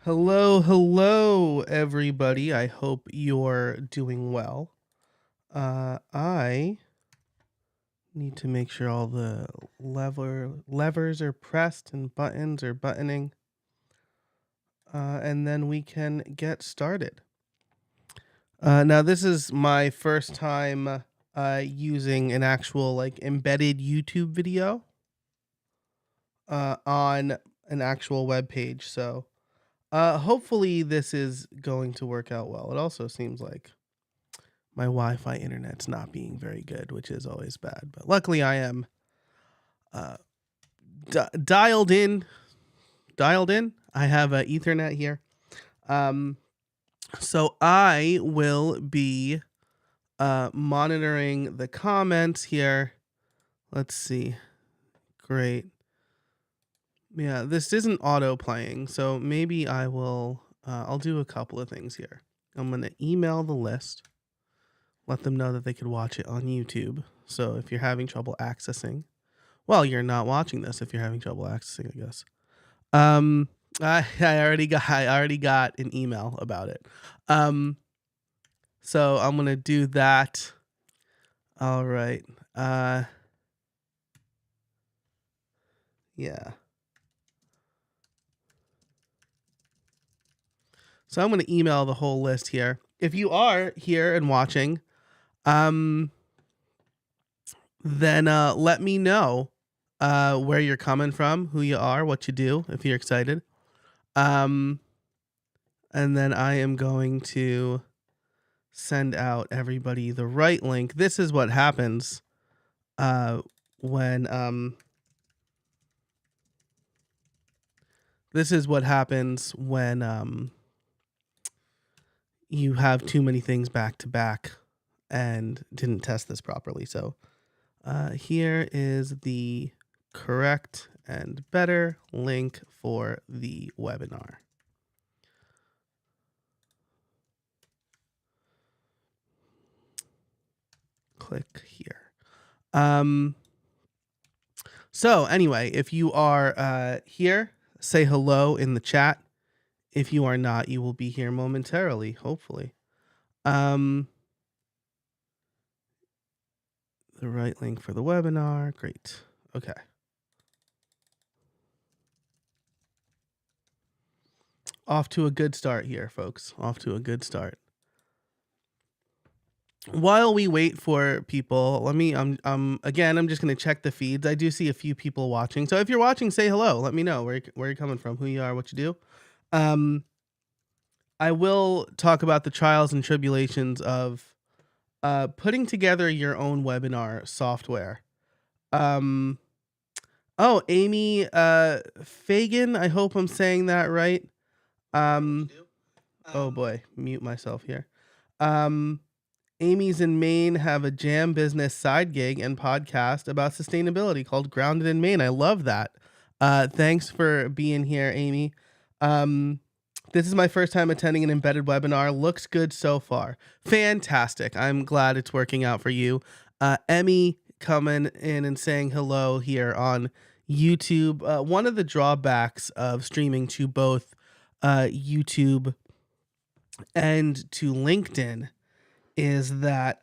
Hello, everybody. I hope you're doing well. I need to make sure all the levers are pressed and buttons are buttoning, and then we can get started. Now, this is my first time using an actual embedded YouTube video on an actual web page. So hopefully this is going to work out well. It also seems like my Wi-Fi internet's not being very good, which is always bad. But luckily, I am uh, dialed in. Dialed in. I have Ethernet here, so I will be monitoring the comments here. Let's see. Great. Yeah, this isn't auto playing, so maybe I will. I'll do a couple of things here. I'm gonna email the list. Let them know that they could watch it on YouTube. So if you're having trouble accessing, well, you're not watching this if you're having trouble accessing, I guess. I already got an email about it. So I'm gonna do that. All right. Yeah. So I'm gonna email the whole list here. If you are here and watching, then let me know where you're coming from, who you are, what you do, if you're excited. And then I am going to send out everybody the right link. This is what happens when you have too many things back to back and didn't test this properly. So here is the correct and better link for the webinar. Click here. So anyway, if you are here, say hello in the chat. If you are not, you will be here momentarily, hopefully. The right link for the webinar. Great. Okay. Off to a good start here, folks. Off to a good start. While we wait for people, let me again, I'm just going to check the feeds. I do see a few people watching. So if you're watching, say hello. Let me know where you're coming from, who you are, what you do. I will talk about the trials and tribulations of putting together your own webinar software. Oh, Amy Fagan, I hope I'm saying that right. Oh boy, mute myself here. Amy's in Maine have a jam business side gig and podcast about sustainability called Grounded in Maine. I love that. Thanks for being here, Amy. This is my first time attending an embedded webinar. Looks good so far. Fantastic. I'm glad it's working out for you. Emmy coming in and saying hello here on YouTube. One of the drawbacks of streaming to both YouTube and to LinkedIn is that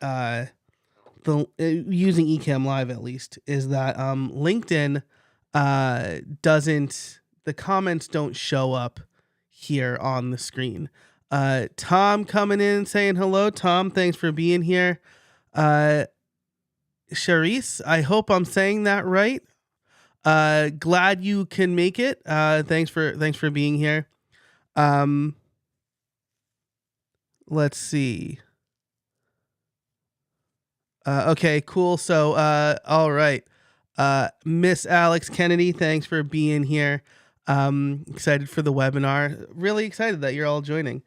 using Ecamm Live at least is that LinkedIn the comments don't show up here on the screen. Tom coming in saying hello. Tom, thanks for being here. Charisse, I hope I'm saying that right. Glad you can make it. Thanks for being here. Let's see. Okay, cool. So, all right. Miss Alex Kennedy, thanks for being here. Excited for the webinar. Really excited that you're all joining.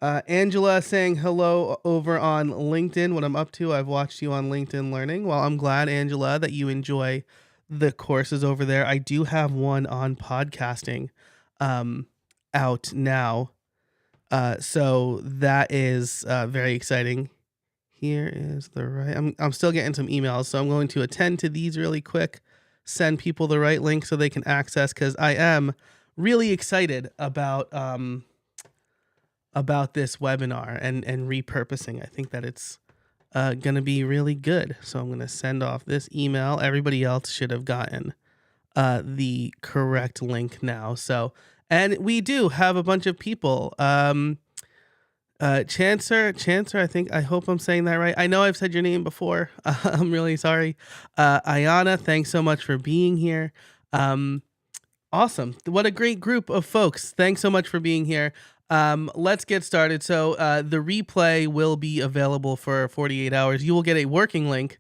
Angela saying hello over on LinkedIn. What I'm up to, I've watched you on LinkedIn Learning. Well, I'm glad, Angela, that you enjoy the courses over there. I do have one on podcasting out now. So that is very exciting. Here is the right. I'm still getting some emails, so I'm going to attend to these really quick. Send people the right link so they can access, because I am really excited about this webinar and repurposing. I think that it's going to be really good. So I'm going to send off this email. Everybody else should have gotten the correct link now. So, and we do have a bunch of people. Chancer, I hope I'm saying that right. I know I've said your name before. I'm really sorry. Ayana, thanks so much for being here. Awesome. What a great group of folks. Thanks so much for being here. Let's get started. So the replay will be available for 48 hours. You will get a working link.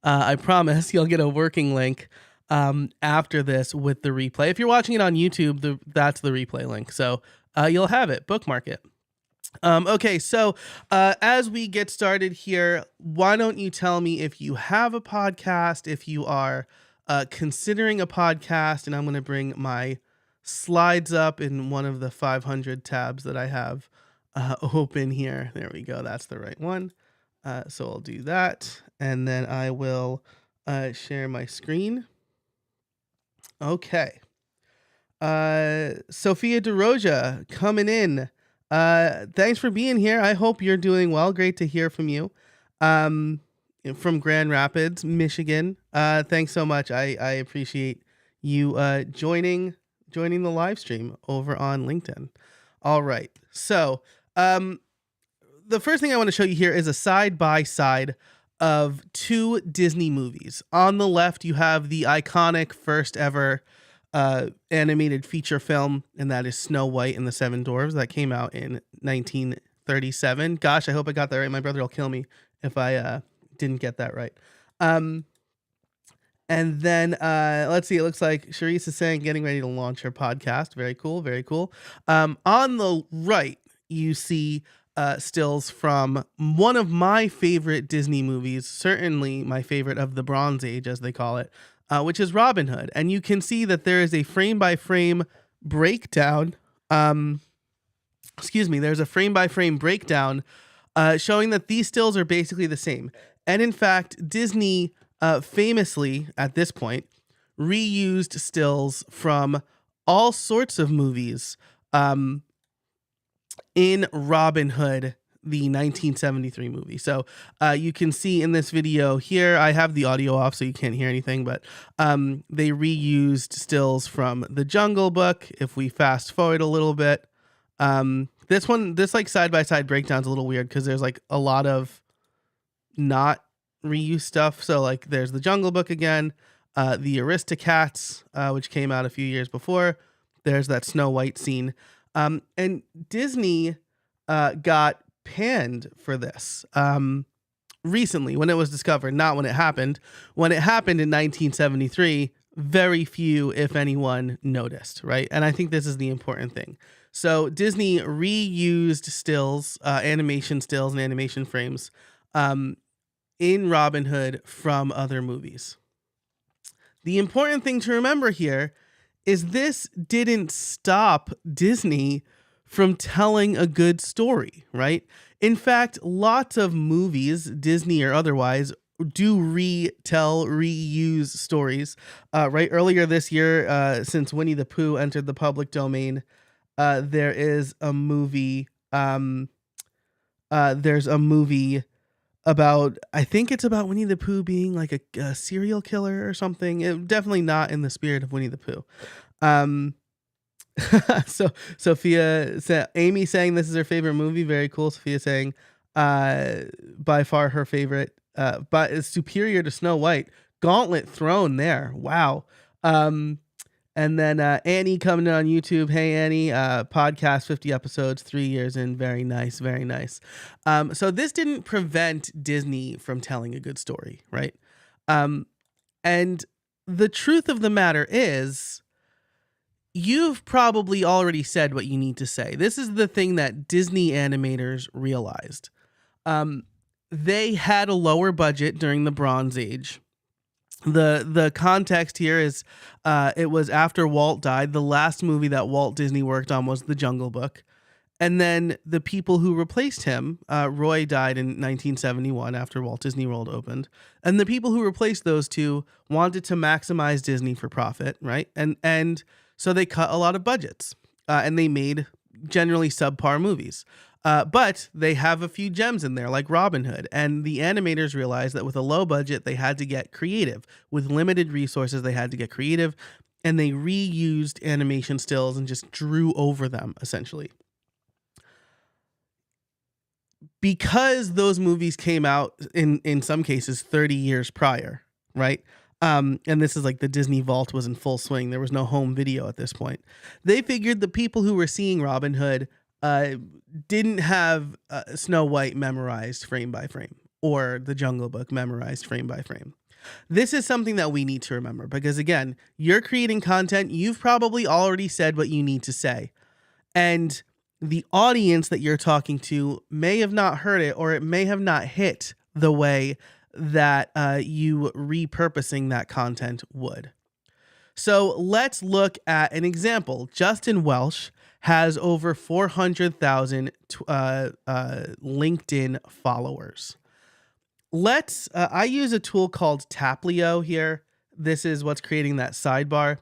I promise you'll get a working link after this with the replay. If you're watching it on YouTube, that's the replay link. So you'll have it. Bookmark it. Okay, so as we get started here, why don't you tell me if you have a podcast, if you are considering a podcast, and I'm going to bring my slides up in one of the 500 tabs that I have open here. There we go. That's the right one. So I'll do that, and then I will share my screen. Okay. Sophia DeRoja coming in. Thanks for being here. I hope you're doing well. Great to hear from you. From Grand Rapids, Michigan. Thanks so much. I appreciate you joining the live stream over on LinkedIn. All right. So the first thing I want to show you here is a side-by-side of two Disney movies. On the left, you have the iconic first ever animated feature film, and that is Snow White and the Seven Dwarfs. That came out in 1937. Gosh, I hope I got that right. My brother will kill me if I didn't get that right. And then let's see. It looks like Charisse is saying getting ready to launch her podcast. Very cool. Very cool. On the right, you see stills from one of my favorite Disney movies, certainly my favorite of the Bronze Age, as they call it, which is Robin Hood. And you can see that there is a frame-by-frame breakdown. There's a frame-by-frame breakdown showing that these stills are basically the same. And in fact, Disney famously, at this point, reused stills from all sorts of movies in Robin Hood, the 1973 movie. So you can see in this video here, I have the audio off so you can't hear anything, but they reused stills from The Jungle Book. If we fast forward a little bit, this like side-by-side breakdown's a little weird because there's like a lot of not reused stuff. So like there's The Jungle Book again, the Aristocats, which came out a few years before. There's that Snow White scene. And Disney got panned for this recently when it was discovered, not when it happened. When it happened in 1973, very few, if anyone, noticed, right? And I think this is the important thing. So Disney reused stills, animation stills and animation frames in Robin Hood from other movies. The important thing to remember here is this didn't stop Disney from telling a good story, right? In fact, lots of movies, Disney or otherwise, do reuse stories. Right earlier this year, since Winnie the Pooh entered the public domain, there is a movie. There's a movie about, I think it's about Winnie the Pooh being like a serial killer or something. Definitely not in the spirit of Winnie the Pooh. So Sophia said, Amy saying this is her favorite movie. Very cool. Sophia saying, by far her favorite, but it's superior to Snow White. Gauntlet thrown there. Wow. And then Annie coming in on YouTube. Hey, Annie, podcast 50 episodes, 3 years in. Very nice, very nice. So this didn't prevent Disney from telling a good story, right? And the truth of the matter is, you've probably already said what you need to say. This is the thing that Disney animators realized. They had a lower budget during the Bronze Age. The context here is it was after Walt died. The last movie that Walt Disney worked on was The Jungle Book. And then the people who replaced him, Roy died in 1971 after Walt Disney World opened. And the people who replaced those two wanted to maximize Disney for profit, right? And so they cut a lot of budgets, and they made generally subpar movies. But they have a few gems in there, like Robin Hood. And the animators realized that with a low budget, they had to get creative. With limited resources, they had to get creative. And they reused animation stills and just drew over them, essentially. Because those movies came out in some cases 30 years prior, right? And this is like the Disney Vault was in full swing. There was no home video at this point. They figured the people who were seeing Robin Hood didn't have Snow White memorized frame by frame or the Jungle Book memorized frame by frame. This is something that we need to remember because, again, you're creating content. You've probably already said what you need to say. And the audience that you're talking to may have not heard it, or it may have not hit the way that you repurposing that content would. So let's look at an example. Justin Welsh has over 400,000 LinkedIn followers. I use a tool called Taplio here. This is what's creating that sidebar.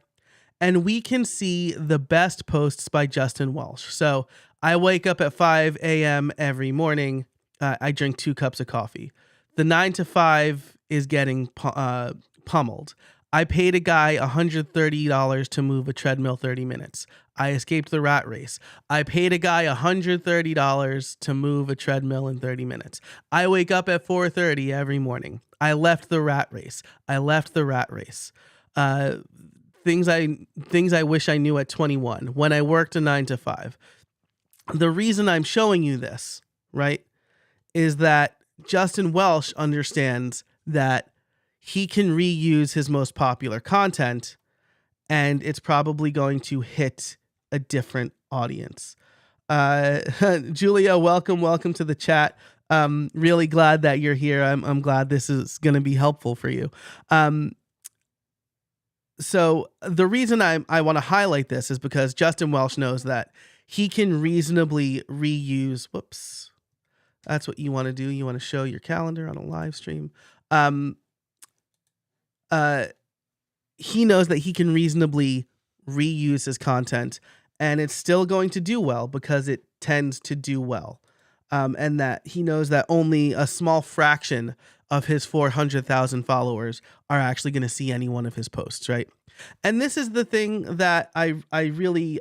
And we can see the best posts by Justin Welsh. So I wake up at 5 a.m. every morning. I drink 2 cups of coffee. The 9 to 5 is getting pummeled. I paid a guy $130 to move a treadmill 30 minutes. I escaped the rat race. I paid a guy $130 to move a treadmill in 30 minutes. I wake up at 4:30 every morning. I left the rat race. Things I wish I knew at 21 when I worked a 9 to 5. The reason I'm showing you this, right, is that Justin Welsh understands that he can reuse his most popular content and it's probably going to hit a different audience. Julia, welcome to the chat. Really glad that you're here. I'm glad this is going to be helpful for you. So the reason I want to highlight this is because Justin Welsh knows that he can reasonably reuse. Whoops. That's what you want to do. You want to show your calendar on a live stream. He knows that he can reasonably reuse his content and it's still going to do well because it tends to do well. And that he knows that only a small fraction of his 400,000 followers are actually going to see any one of his posts, right? And this is the thing that I really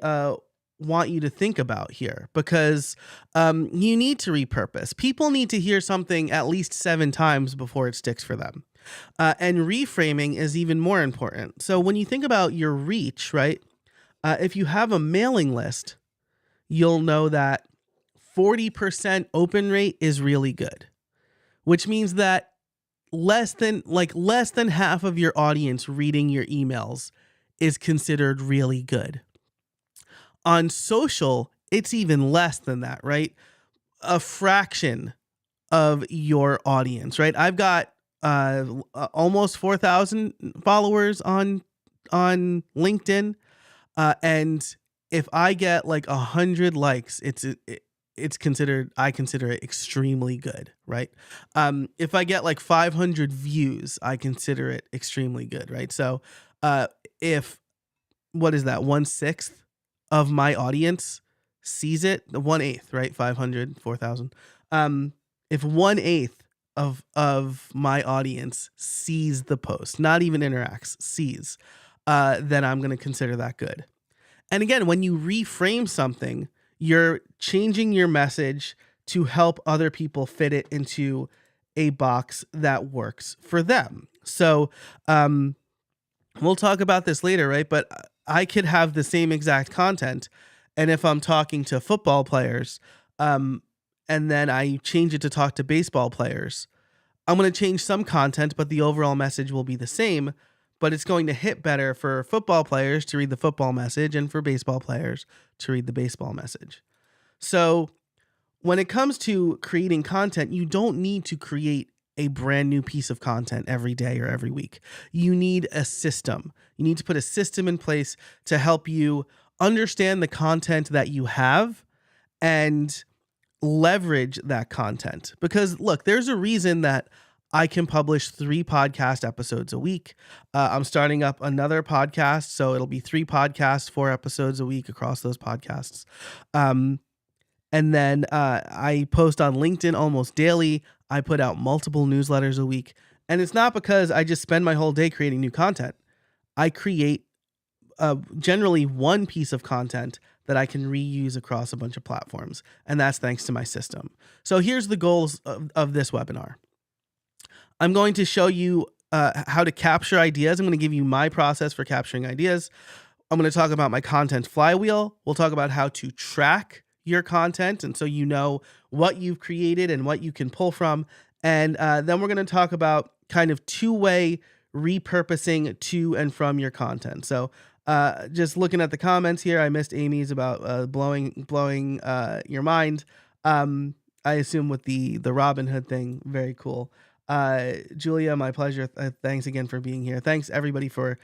want you to think about here because you need to repurpose. People need to hear something at least 7 times before it sticks for them. And reframing is even more important. So when you think about your reach, right? If you have a mailing list, you'll know that 40% open rate is really good, which means that less than half of your audience reading your emails is considered really good. On social, it's even less than that, right? A fraction of your audience, right? I've got almost 4,000 followers on LinkedIn, and if I get like 100 likes, I consider it extremely good, right? If I get like 500 views, I consider it extremely good, right? So, what is that? 1/6 of my audience sees it, the 1/8, right? 500, 4,000. If 1/8 of my audience sees the post, not even interacts, sees, then I'm going to consider that good. And again, when you reframe something, you're changing your message to help other people fit it into a box that works for them. So we'll talk about this later, right? But I could have the same exact content. And if I'm talking to football players, and then I change it to talk to baseball players, I'm going to change some content, but the overall message will be the same. But it's going to hit better for football players to read the football message and for baseball players to read the baseball message. So when it comes to creating content, you don't need to create a brand new piece of content every day or every week. You need a system. You need to put a system in place to help you understand the content that you have and leverage that content. Because look, there's a reason that I can publish 3 podcast episodes a week. I'm starting up another podcast, so it'll be 3 podcasts, 4 episodes a week across those podcasts. And then I post on LinkedIn almost daily. I put out multiple newsletters a week. And it's not because I just spend my whole day creating new content. I create generally one piece of content that I can reuse across a bunch of platforms. And that's thanks to my system. So here's the goals of this webinar. I'm going to show you how to capture ideas. I'm going to give you my process for capturing ideas. I'm going to talk about my content flywheel. We'll talk about how to track your content, and so you know what you've created and what you can pull from. And then we're going to talk about kind of two-way repurposing to and from your content. So just looking at the comments here, I missed Amy's about blowing your mind. I assume with the Robin Hood thing. Very cool. Julia, my pleasure. Thanks again for being here. Thanks everybody for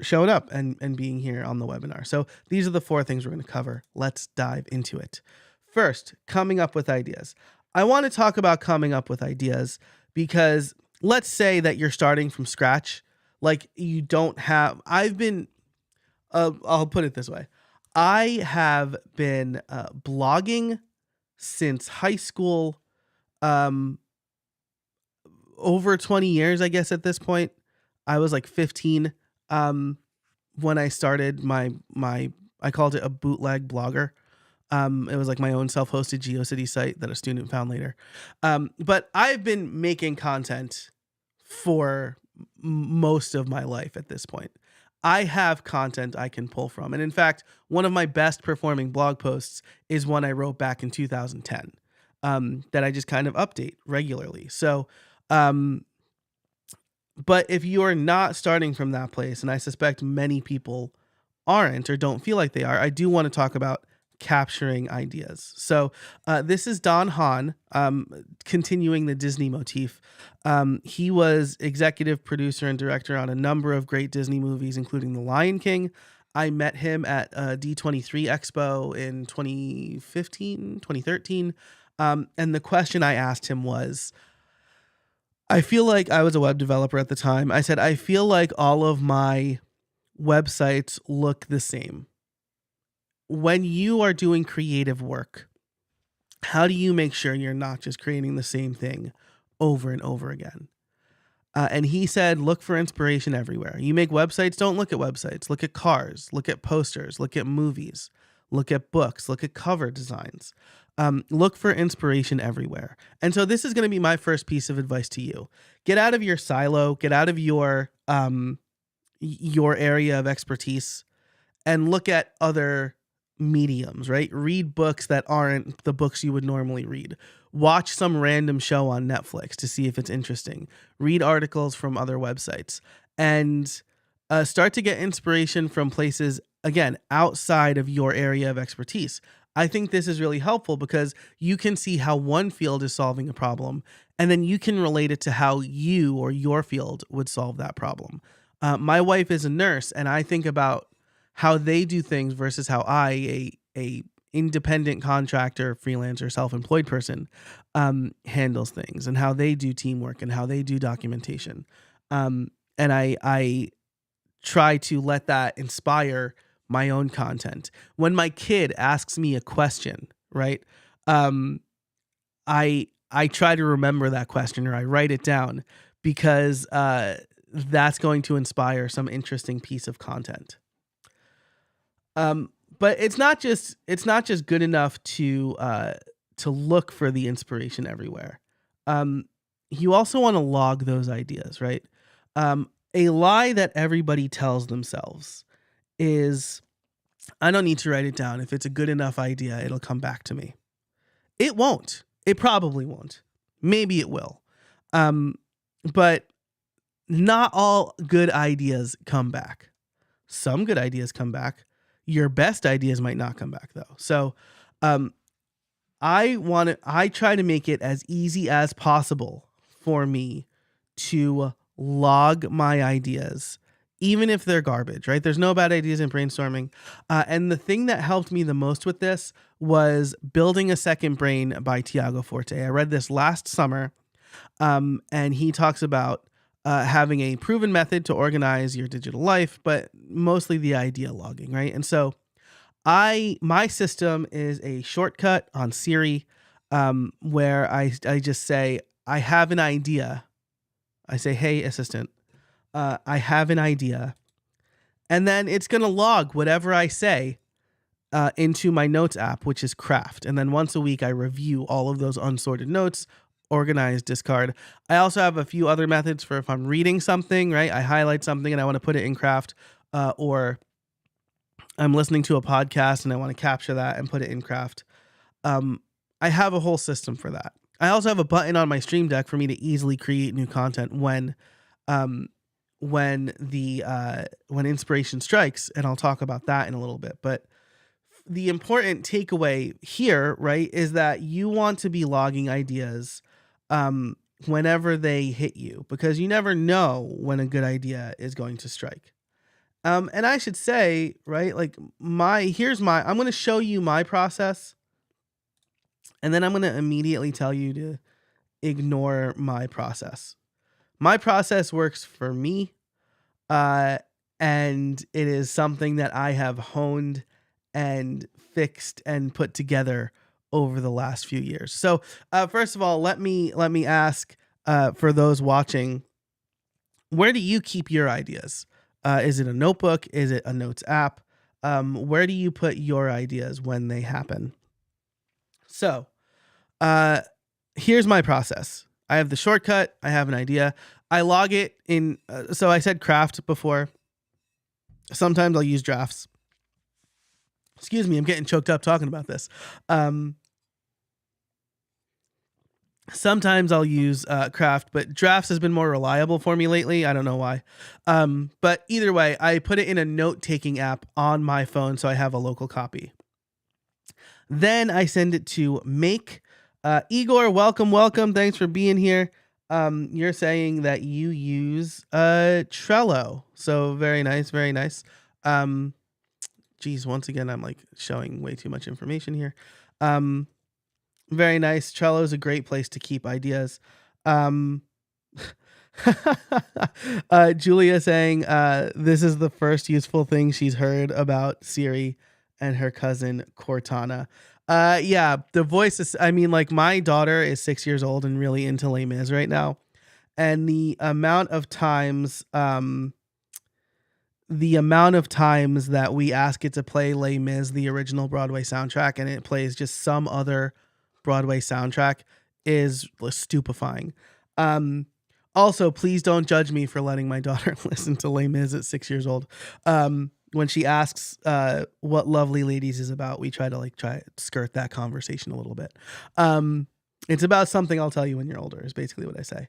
showing up and being here on the webinar. So these are the 4 things we're going to cover. Let's dive into it. First, coming up with ideas. I want to talk about coming up with ideas because let's say that you're starting from scratch. Like you don't have, I'll put it this way. I have been blogging since high school, over 20 years, I guess at this point. I was like 15 when I started my I called it a bootleg blogger. It was like my own self-hosted GeoCity site that a student found later. But I've been making content for most of my life at this point. I have content I can pull from. And in fact, one of my best performing blog posts is one I wrote back in 2010 that I just kind of update regularly. So, but if you're not starting from that place, and I suspect many people aren't or don't feel like they are, I do want to talk about capturing ideas. So this is Don Hahn, continuing the Disney motif. He was executive producer and director on a number of great Disney movies, including The Lion King. I met him at D23 Expo in 2015, 2013. And the question I asked him was, I feel like I was a web developer at the time. I said, I feel like all of my websites look the same. When you are doing creative work, how do you make sure you're not just creating the same thing over and over again? And he said, look for inspiration everywhere. You make websites, don't look at websites. Look at cars, look at posters, look at movies, look at books, look at cover designs. Look for inspiration everywhere. And so this is going to be my first piece of advice to you. Get out of your silo, get out of your area of expertise and look at other mediums, right? Read books that aren't the books you would normally read. Watch some random show on Netflix to see if it's interesting. Read articles from other websites and start to get inspiration from places, again, outside of your area of expertise. I think this is really helpful because you can see how one field is solving a problem, and then you can relate it to how you or your field would solve that problem. My wife is a nurse, and I think about how they do things versus how I, a independent contractor, freelancer, self-employed person, handles things, and how they do teamwork and how they do documentation. And I try to let that inspire my own content. When my kid asks me a question, right? I try to remember that question, or I write it down because that's going to inspire some interesting piece of content. But it's not just good enough to look for the inspiration everywhere. You also want to log those ideas, right? A lie that everybody tells themselves is, I don't need to write it down. If it's a good enough idea, it'll come back to me. It won't. It probably won't. Maybe it will. But not all good ideas come back. Some good ideas come back. Your best ideas might not come back though. So, I try to make it as easy as possible for me to log my ideas even if they're garbage, right? There's no bad ideas in brainstorming. And the thing that helped me the most with this was Building a Second Brain by Tiago Forte. I read this last summer, and he talks about having a proven method to organize your digital life, but mostly the idea logging, right? And so my system is a shortcut on Siri, where I just say, I have an idea. I say, hey, assistant, I have an idea. And then it's going to log whatever I say into my notes app, which is Craft. And then once a week, I review all of those unsorted notes, organize, discard. I also have a few other methods for if I'm reading something, right? I highlight something and I want to put it in Craft, or I'm listening to a podcast and I want to capture that and put it in Craft. I have a whole system for that. I also have a button on my Stream Deck for me to easily create new content when inspiration strikes, and I'll talk about that in a little bit. But the important takeaway here, right, is that you want to be logging ideas whenever they hit you, because you never know when a good idea is going to strike. And I should say, right, like I'm going to show you my process, and then I'm going to immediately tell you to ignore my process. My process works for me, and it is something that I have honed and fixed and put together over the last few years. So, first of all, let me ask for those watching, where do you keep your ideas? Is it a notebook? Is it a notes app? Where do you put your ideas when they happen? So, here's my process. I have the shortcut. I have an idea. I log it in. So I said Craft before. Sometimes I'll use Drafts. Excuse me, I'm getting choked up talking about this. Sometimes I'll use Craft, but Drafts has been more reliable for me lately. I don't know why. But either way, I put it in a note-taking app on my phone so I have a local copy. Then I send it to Make. Igor, welcome. Thanks for being here. You're saying that you use Trello. So very nice. Geez, once again, I'm like showing way too much information here. Very nice. Trello is a great place to keep ideas. Julia saying this is the first useful thing she's heard about Siri and her cousin Cortana. Yeah, the voice is, I mean, like my daughter is 6 years old and really into Les Mis right now. And the amount of times that we ask it to play Les Mis, the original Broadway soundtrack, and it plays just some other Broadway soundtrack is stupefying. Also, please don't judge me for letting my daughter listen to Les Mis at 6 years old. When she asks what Lovely Ladies is about, we try to skirt that conversation a little bit. It's about something I'll tell you when you're older is basically what I say.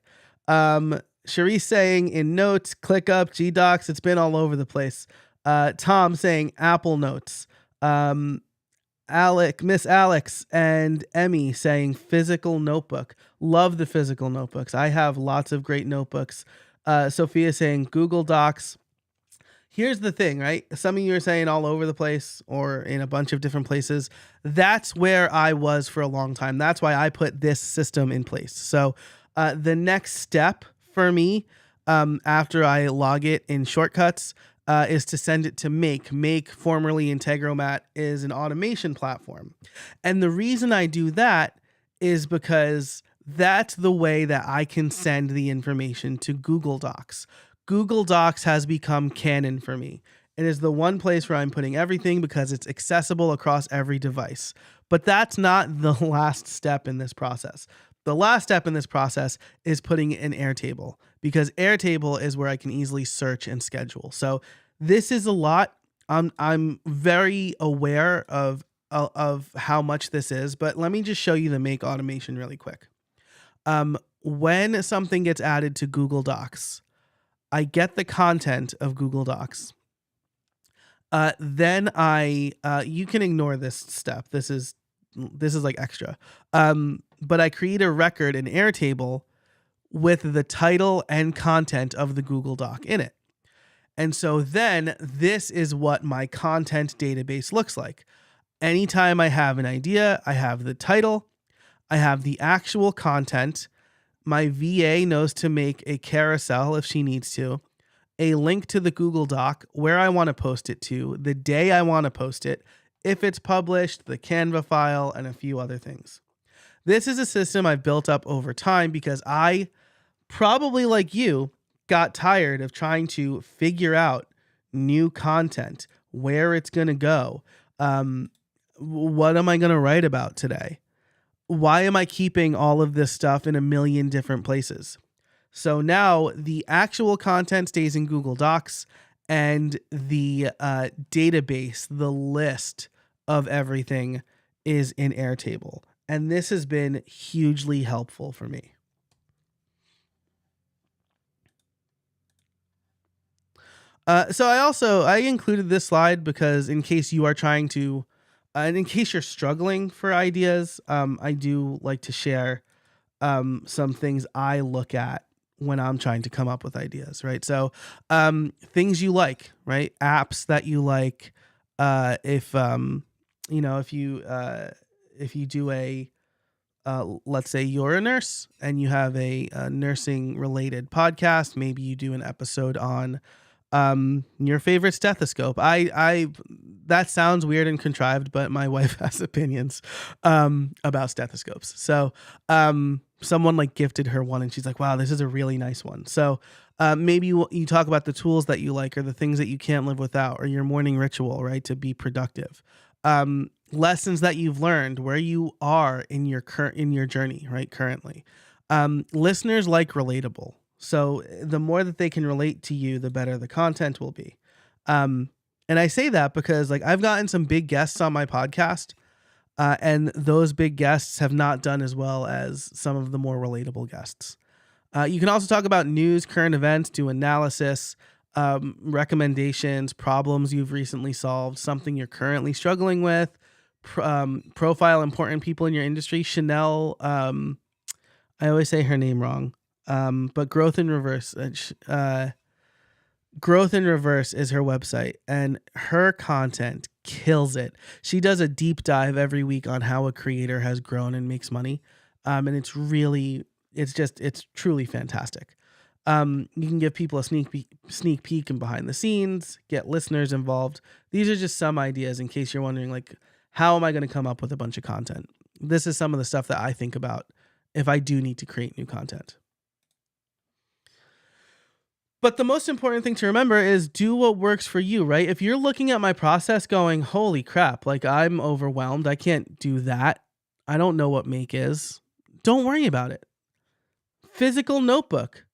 Cherise saying in Notes, ClickUp, GDocs, it's been all over the place. Tom saying Apple Notes. Miss Alex and Emmy saying physical notebook. Love the physical notebooks. I have lots of great notebooks. Sophia saying Google Docs. Here's the thing, right? Some of you are saying all over the place or in a bunch of different places. That's where I was for a long time. That's why I put this system in place. So the next step for me after I log it in Shortcuts is to send it to Make. Make, formerly Integromat, is an automation platform. And the reason I do that is because that's the way that I can send the information to Google Docs. Google Docs has become canon for me. It is the one place where I'm putting everything because it's accessible across every device. But that's not the last step in this process. The last step in this process is putting it in Airtable, because Airtable is where I can easily search and schedule. So this is a lot. I'm very aware of how much this is, but let me just show you the Make automation really quick. When something gets added to Google Docs, I get the content of Google Docs. Then you can ignore this step. This is like extra. But I create a record in Airtable with the title and content of the Google Doc in it. And so then this is what my content database looks like. Anytime I have an idea, I have the title, I have the actual content. My VA knows to make a carousel if she needs to, a link to the Google Doc, where I want to post it to, the day I want to post it, if it's published, the Canva file, and a few other things. This is a system I've built up over time because I, probably like you, got tired of trying to figure out new content, where it's going to go. What am I going to write about today? Why am I keeping all of this stuff in a million different places? So now the actual content stays in Google Docs, and the database, the list of everything, is in Airtable. And this has been hugely helpful for me. So I included this slide because in case you are trying to, and in case you're struggling for ideas, I do like to share some things I look at when I'm trying to come up with ideas, right? So things you like, right? Apps that you like. If you do a let's say you're a nurse and you have a nursing related podcast, maybe you do an episode on your favorite stethoscope. I that sounds weird and contrived, but my wife has opinions about stethoscopes. So someone like gifted her one and she's like, wow, this is a really nice one. So maybe you talk about the tools that you like, or the things that you can't live without, or your morning ritual, right, to be productive. Lessons that you've learned, where you are in your journey, right, currently. Listeners like relatable. So the more that they can relate to you, the better the content will be. And I say that because like I've gotten some big guests on my podcast, and those big guests have not done as well as some of the more relatable guests. You can also talk about news, current events, do analysis, recommendations, problems you've recently solved, something you're currently struggling with, profile important people in your industry. Chanel, I always say her name wrong. But Growth in Reverse is her website, and her content kills it. She does a deep dive every week on how a creator has grown and makes money. And it's truly fantastic. You can give people a sneak peek and behind the scenes, get listeners involved. These are just some ideas in case you're wondering, like, how am I going to come up with a bunch of content? This is some of the stuff that I think about if I do need to create new content. But the most important thing to remember is do what works for you, right? If you're looking at my process going, holy crap, like I'm overwhelmed, I can't do that, I don't know what make is, don't worry about it. Physical notebook,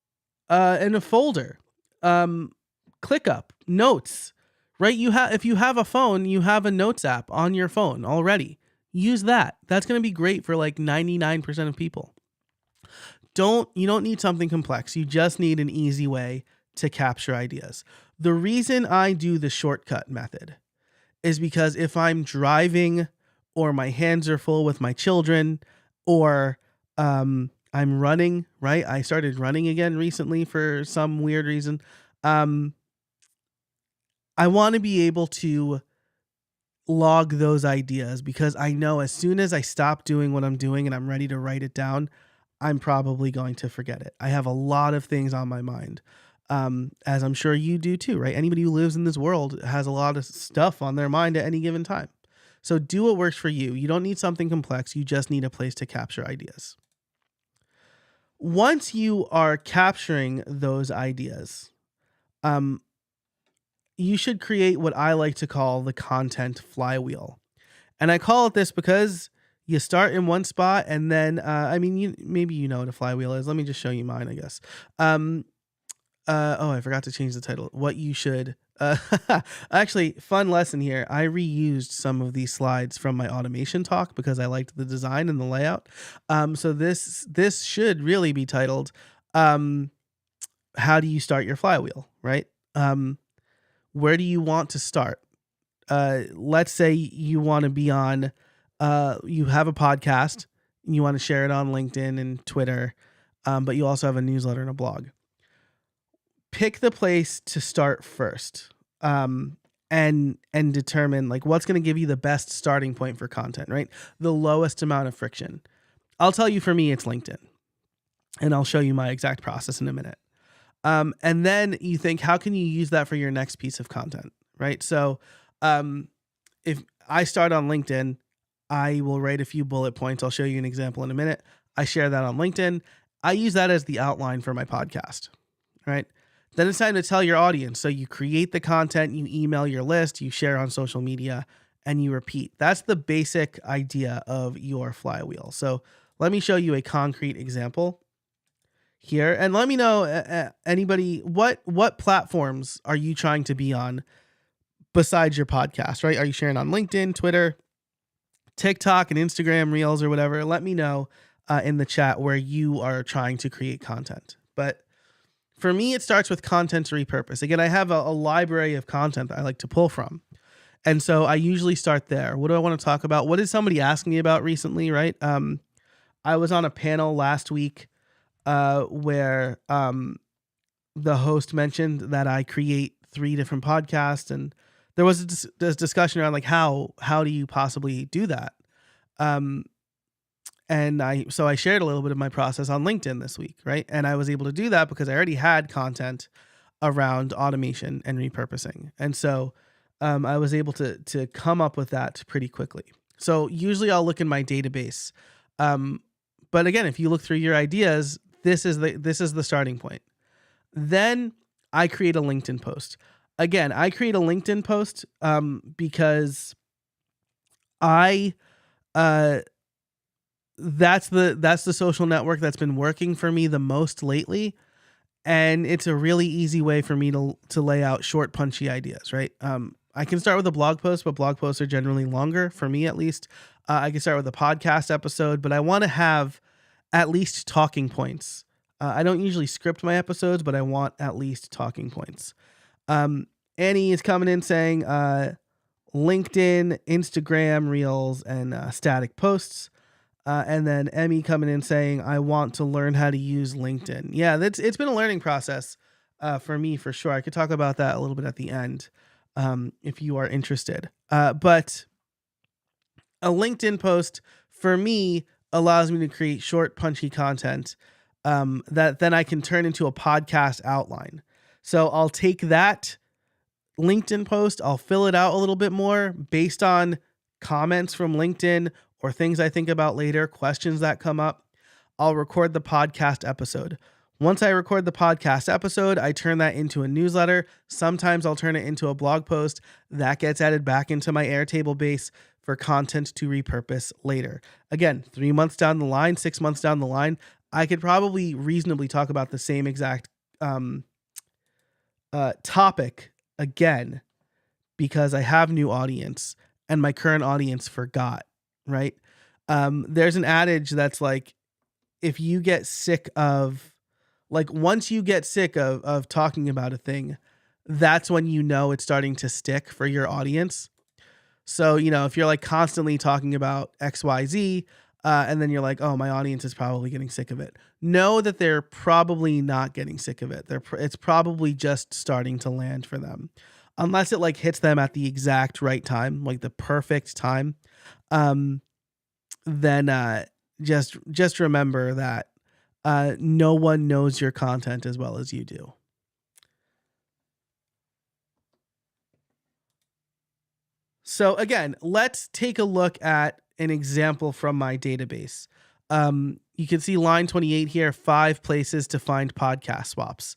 and a folder, ClickUp, notes, right? If you have a phone, you have a notes app on your phone already. Use that. That's going to be great for like 99% of people. You don't need something complex. You just need an easy way to capture ideas. The reason I do the shortcut method is because if I'm driving, or my hands are full with my children, or I'm running, right? I started running again recently for some weird reason. I want to be able to log those ideas, because I know as soon as I stop doing what I'm doing and I'm ready to write it down, I'm probably going to forget it. I have a lot of things on my mind, as I'm sure you do too, right? Anybody who lives in this world has a lot of stuff on their mind at any given time. So do what works for you. You don't need something complex. You just need a place to capture ideas. Once you are capturing those ideas, you should create what I like to call the content flywheel. And I call it this because you start in one spot and then, maybe you know what a flywheel is. Let me just show you mine, I guess. I forgot to change the title. What you should, actually, fun lesson here. I reused some of these slides from my automation talk because I liked the design and the layout. So this should really be titled, how do you start your flywheel, right? Where do you want to start? Let's say you want to be on, you have a podcast and you want to share it on LinkedIn and Twitter, but you also have a newsletter and a blog. pick the place to start first, and determine like what's going to give you the best starting point for content, right? The lowest amount of friction. I'll tell you, for me, it's LinkedIn, and I'll show you my exact process in a minute. And then you think, how can you use that for your next piece of content, right? So, if I start on LinkedIn, I will write a few bullet points. I'll show you an example in a minute. I share that on LinkedIn. I use that as the outline for my podcast, right? Then it's time to tell your audience. So you create the content, you email your list, you share on social media, and you repeat. That's the basic idea of your flywheel. So let me show you a concrete example here, and let me know, anybody, what platforms are you trying to be on besides your podcast, right? Are you sharing on LinkedIn, Twitter, TikTok, and Instagram Reels, or whatever? Let me know in the chat where you are trying to create content. But for me, it starts with content to repurpose. Again, I have a library of content that I like to pull from. And so I usually start there. What do I want to talk about? What did somebody ask me about recently, right? I was on a panel last week where the host mentioned that I create 3 different podcasts, and there was this discussion around like how do you possibly do that? And I shared a little bit of my process on LinkedIn this week, right? And I was able to do that because I already had content around automation and repurposing. And so I was able to come up with that pretty quickly. So usually I'll look in my database. But again, if you look through your ideas, this is the starting point. Then I create a LinkedIn post. Again, I create a LinkedIn post because I that's the social network that's been working for me the most lately, and it's a really easy way for me to lay out short, punchy ideas, right? I can start with a blog post, but blog posts are generally longer, for me at least. I can start with a podcast episode, but I want to have at least talking points. I don't usually script my episodes, but I want at least talking points. Annie is coming in saying LinkedIn, Instagram Reels, and static posts. And then Emmy coming in saying, I want to learn how to use LinkedIn. Yeah, it's been a learning process for me, for sure. I could talk about that a little bit at the end if you are interested. But a LinkedIn post for me allows me to create short, punchy content that then I can turn into a podcast outline. So I'll take that LinkedIn post, I'll fill it out a little bit more based on comments from LinkedIn or things I think about later, questions that come up. I'll record the podcast episode. Once I record the podcast episode, I turn that into a newsletter. Sometimes I'll turn it into a blog post that gets added back into my Airtable base for content to repurpose later. Again, 3 months down the line, 6 months down the line, I could probably reasonably talk about the same exact topic again, because I have new audience and my current audience forgot, right? There's an adage that's like, if you get sick of, like, once you get sick of talking about a thing, that's when you know it's starting to stick for your audience. So, if you're like constantly talking about XYZ, and then you're like, oh, my audience is probably getting sick of it. Know that they're probably not getting sick of it. It's probably just starting to land for them. Unless it like hits them at the exact right time, like the perfect time, then just remember that no one knows your content as well as you do. So again, let's take a look at an example from my database. You can see line 28 here, 5 places to find podcast swaps.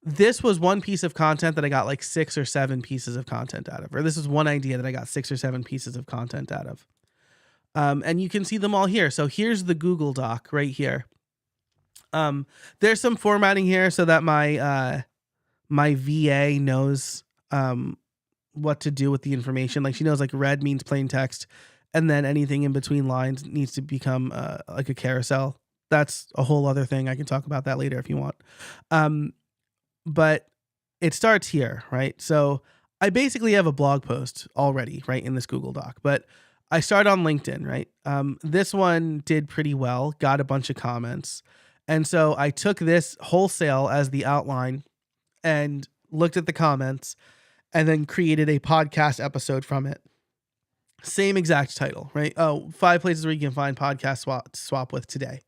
This was one piece of content that I got like 6 or 7 pieces of content out of, or this is one idea that I got 6 or 7 pieces of content out of. And you can see them all here. So here's the Google Doc right here. There's some formatting here so that my VA knows what to do with the information. Like she knows like red means plain text, and then anything in between lines needs to become like a carousel. That's a whole other thing. I can talk about that later if you want. But it starts here, right? So I basically have a blog post already, right, in this Google Doc, but I start on LinkedIn, right? This one did pretty well, got a bunch of comments. And so I took this wholesale as the outline and looked at the comments and then created a podcast episode from it. Same exact title, right? Oh, 5 places where you can find podcast swap with today.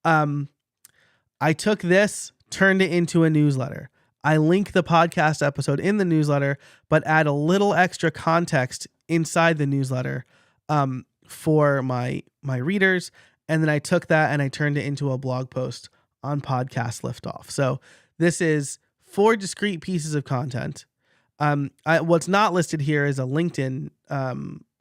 I took this, turned it into a newsletter. I link the podcast episode in the newsletter, but add a little extra context inside the newsletter for my readers. And then I took that and I turned it into a blog post on Podcast Liftoff. So this is 4 discrete pieces of content. What's not listed here is a LinkedIn,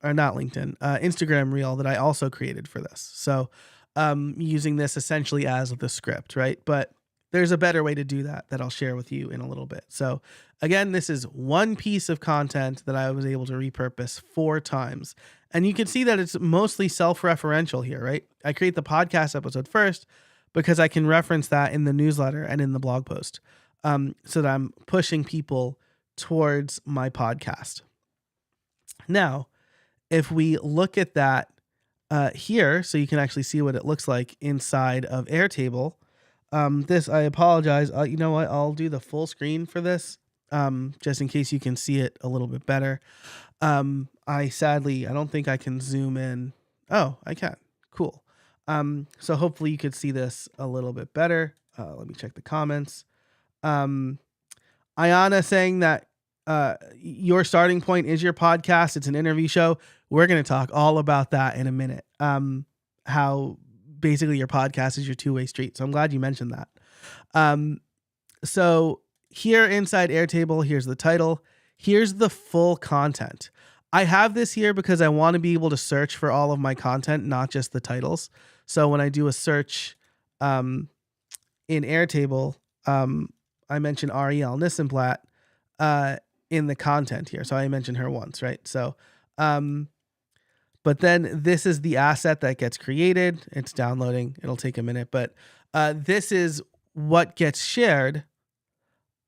Instagram reel that I also created for this. So using this essentially as the script, right? But there's a better way to do that I'll share with you in a little bit. So again, this is one piece of content that I was able to repurpose 4 times. And you can see that it's mostly self-referential here, right? I create the podcast episode first because I can reference that in the newsletter and in the blog post, so that I'm pushing people towards my podcast. Now, if we look at that here, so you can actually see what it looks like inside of Airtable. I apologize. You know what? I'll do the full screen for this, just in case you can see it a little bit better. I don't think I can zoom in. Oh, I can. Cool. So hopefully you could see this a little bit better. Let me check the comments. Ayana saying that your starting point is your podcast. It's an interview show. We're going to talk all about that in a minute. How basically your podcast is your two-way street. So I'm glad you mentioned that. So here inside Airtable, here's the title. Here's the full content. I have this here because I want to be able to search for all of my content, not just the titles. So when I do a search in Airtable, I mentioned Ariel Nissenblatt in the content here. So I mentioned her once, right? So, but then this is the asset that gets created. It's downloading. It'll take a minute, but this is what gets shared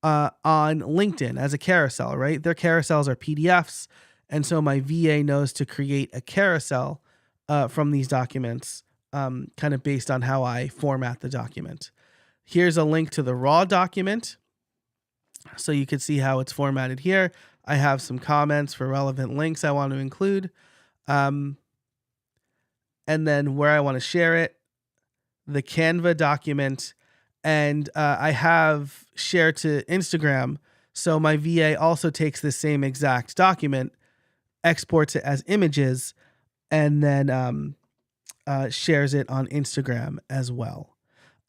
on LinkedIn as a carousel, right? Their carousels are PDFs. And so my VA knows to create a carousel from these documents, kind of based on how I format the document. Here's a link to the raw document, so you can see how it's formatted here. I have some comments for relevant links I want to include. And then where I want to share it, the Canva document, and I have shared to Instagram. So my VA also takes the same exact document, exports it as images, and then shares it on Instagram as well.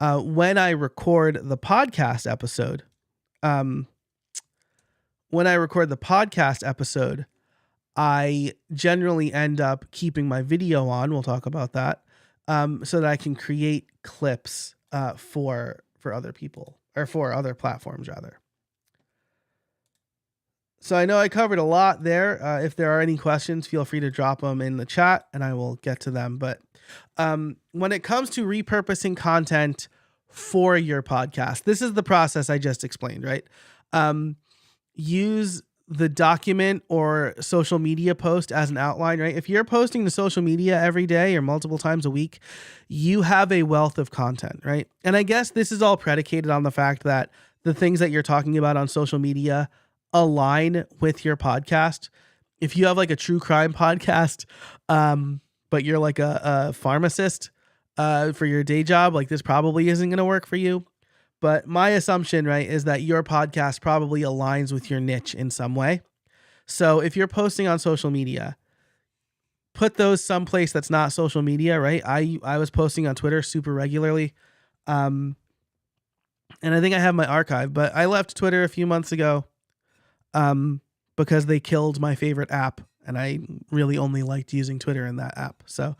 When I record the podcast episode, I generally end up keeping my video on. We'll talk about that, so that I can create clips for other people, or for other platforms rather. So I know I covered a lot there. If there are any questions, feel free to drop them in the chat and I will get to them. But when it comes to repurposing content for your podcast, this is the process I just explained, right? Use the document or social media post as an outline, right? If you're posting to social media every day or multiple times a week, you have a wealth of content, right? And I guess this is all predicated on the fact that the things that you're talking about on social media align with your podcast. If you have like a true crime podcast, but you're like a pharmacist for your day job, like this probably isn't going to work for you. But my assumption, right, is that your podcast probably aligns with your niche in some way. So if you're posting on social media, put those someplace that's not social media, right? I was posting on Twitter super regularly. And I think I have my archive, but I left Twitter a few months ago because they killed my favorite app and I really only liked using Twitter in that app. So,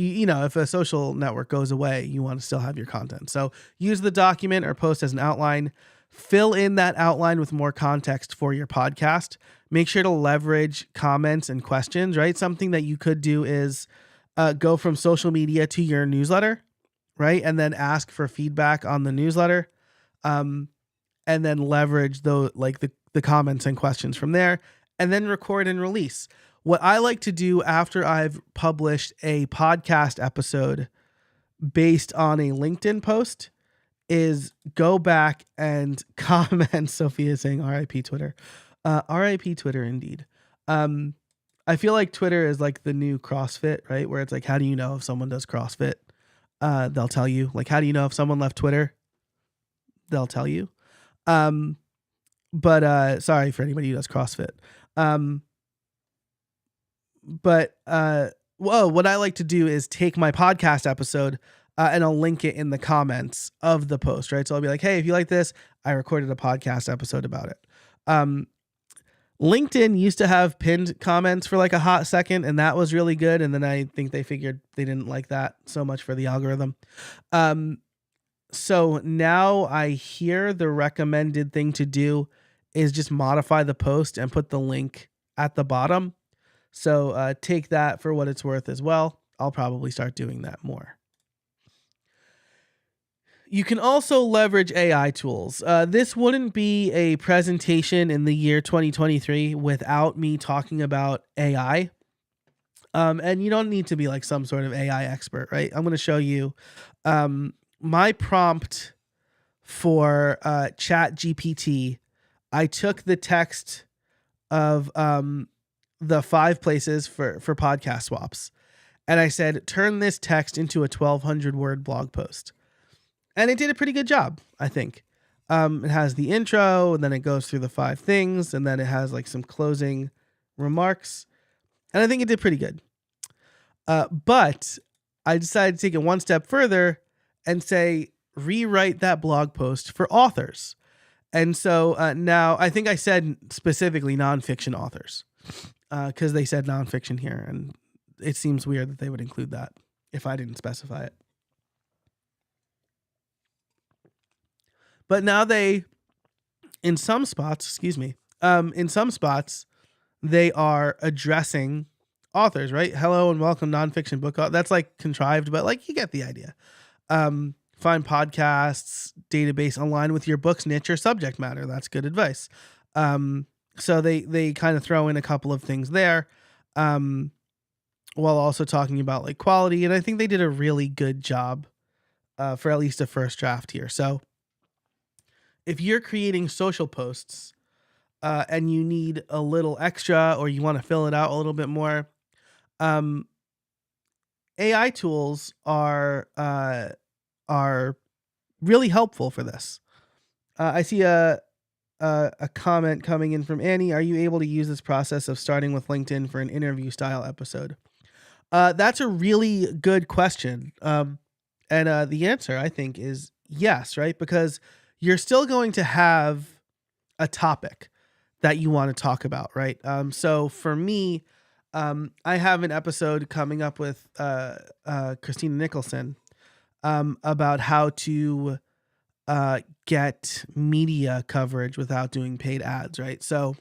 you know, if a social network goes away, you want to still have your content. So use the document or post as an outline, fill in that outline with more context for your podcast. Make sure to leverage comments and questions, right? Something that you could do is go from social media to your newsletter, right? And then ask for feedback on the newsletter. And then leverage the comments and questions from there, and then record and release. What I like to do after I've published a podcast episode based on a LinkedIn post is go back and comment. Sophia is saying RIP Twitter. RIP Twitter indeed. I feel like Twitter is like the new CrossFit, right? Where it's like, how do you know if someone does CrossFit? They'll tell you. Like, how do you know if someone left Twitter? They'll tell you. But sorry for anybody who does CrossFit. What I like to do is take my podcast episode and I'll link it in the comments of the post, right? So I'll be like, hey, if you like this, I recorded a podcast episode about it. LinkedIn used to have pinned comments for like a hot second, and that was really good. And then I think they figured they didn't like that so much for the algorithm. So now I hear the recommended thing to do is just modify the post and put the link at the bottom. So take that for what it's worth as well. I'll probably start doing that more. You can also leverage AI tools. This wouldn't be a presentation in the year 2023 without me talking about AI. And you don't need to be like some sort of AI expert, right? I'm going to show you my prompt for Chat GPT. I took the text of the 5 places for podcast swaps, and I said, turn this text into a 1,200 word blog post. And it did a pretty good job, I think. It has the intro, and then it goes through the 5 things, and then it has like some closing remarks. And I think it did pretty good. But I decided to take it one step further and say, rewrite that blog post for authors. And so now I think I said specifically nonfiction authors because they said nonfiction here. And it seems weird that they would include that if I didn't specify it. But now in some spots, they are addressing authors, right? Hello and welcome, nonfiction book. That's like contrived, but like you get the idea. Find podcasts, database align with your book's niche or subject matter. That's good advice. So they kind of throw in a couple of things there, while also talking about like quality. And I think they did a really good job for at least a first draft here. So if you're creating social posts and you need a little extra or you want to fill it out a little bit more, AI tools are really helpful for this. I see a comment coming in from Annie. Are you able to use this process of starting with LinkedIn for an interview style episode? That's a really good question. And the answer, I think, is yes, right? Because you're still going to have a topic that you want to talk about, right? So for me, I have an episode coming up with Christina Nicholson about how to get media coverage without doing paid ads, right? So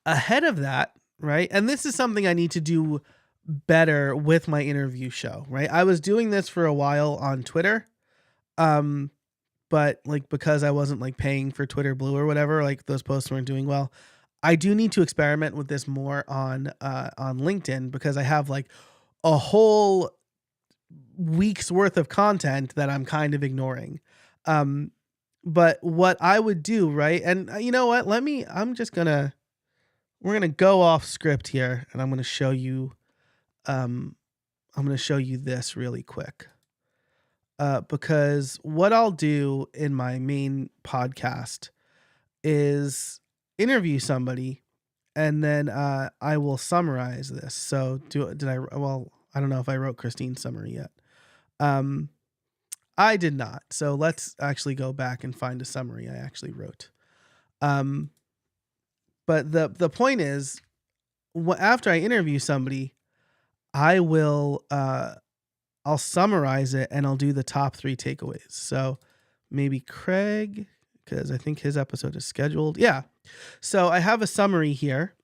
ahead of that, right? And this is something I need to do better with my interview show, right? I was doing this for a while on Twitter. But like, because I wasn't like paying for Twitter Blue or whatever, like those posts weren't doing well. I do need to experiment with this more on LinkedIn because I have like a whole week's worth of content that I'm kind of ignoring. But what I would do, right? And you know what? We're going to go off script here and I'm going to show you this really quick. Because what I'll do in my main podcast is interview somebody and then I will summarize this. So I don't know if I wrote Christine's summary yet. I did not. So let's actually go back and find a summary I actually wrote. But the point is, after I interview somebody, I will I'll summarize it and I'll do the top 3 takeaways. So maybe Craig, because I think his episode is scheduled. Yeah. So I have a summary here.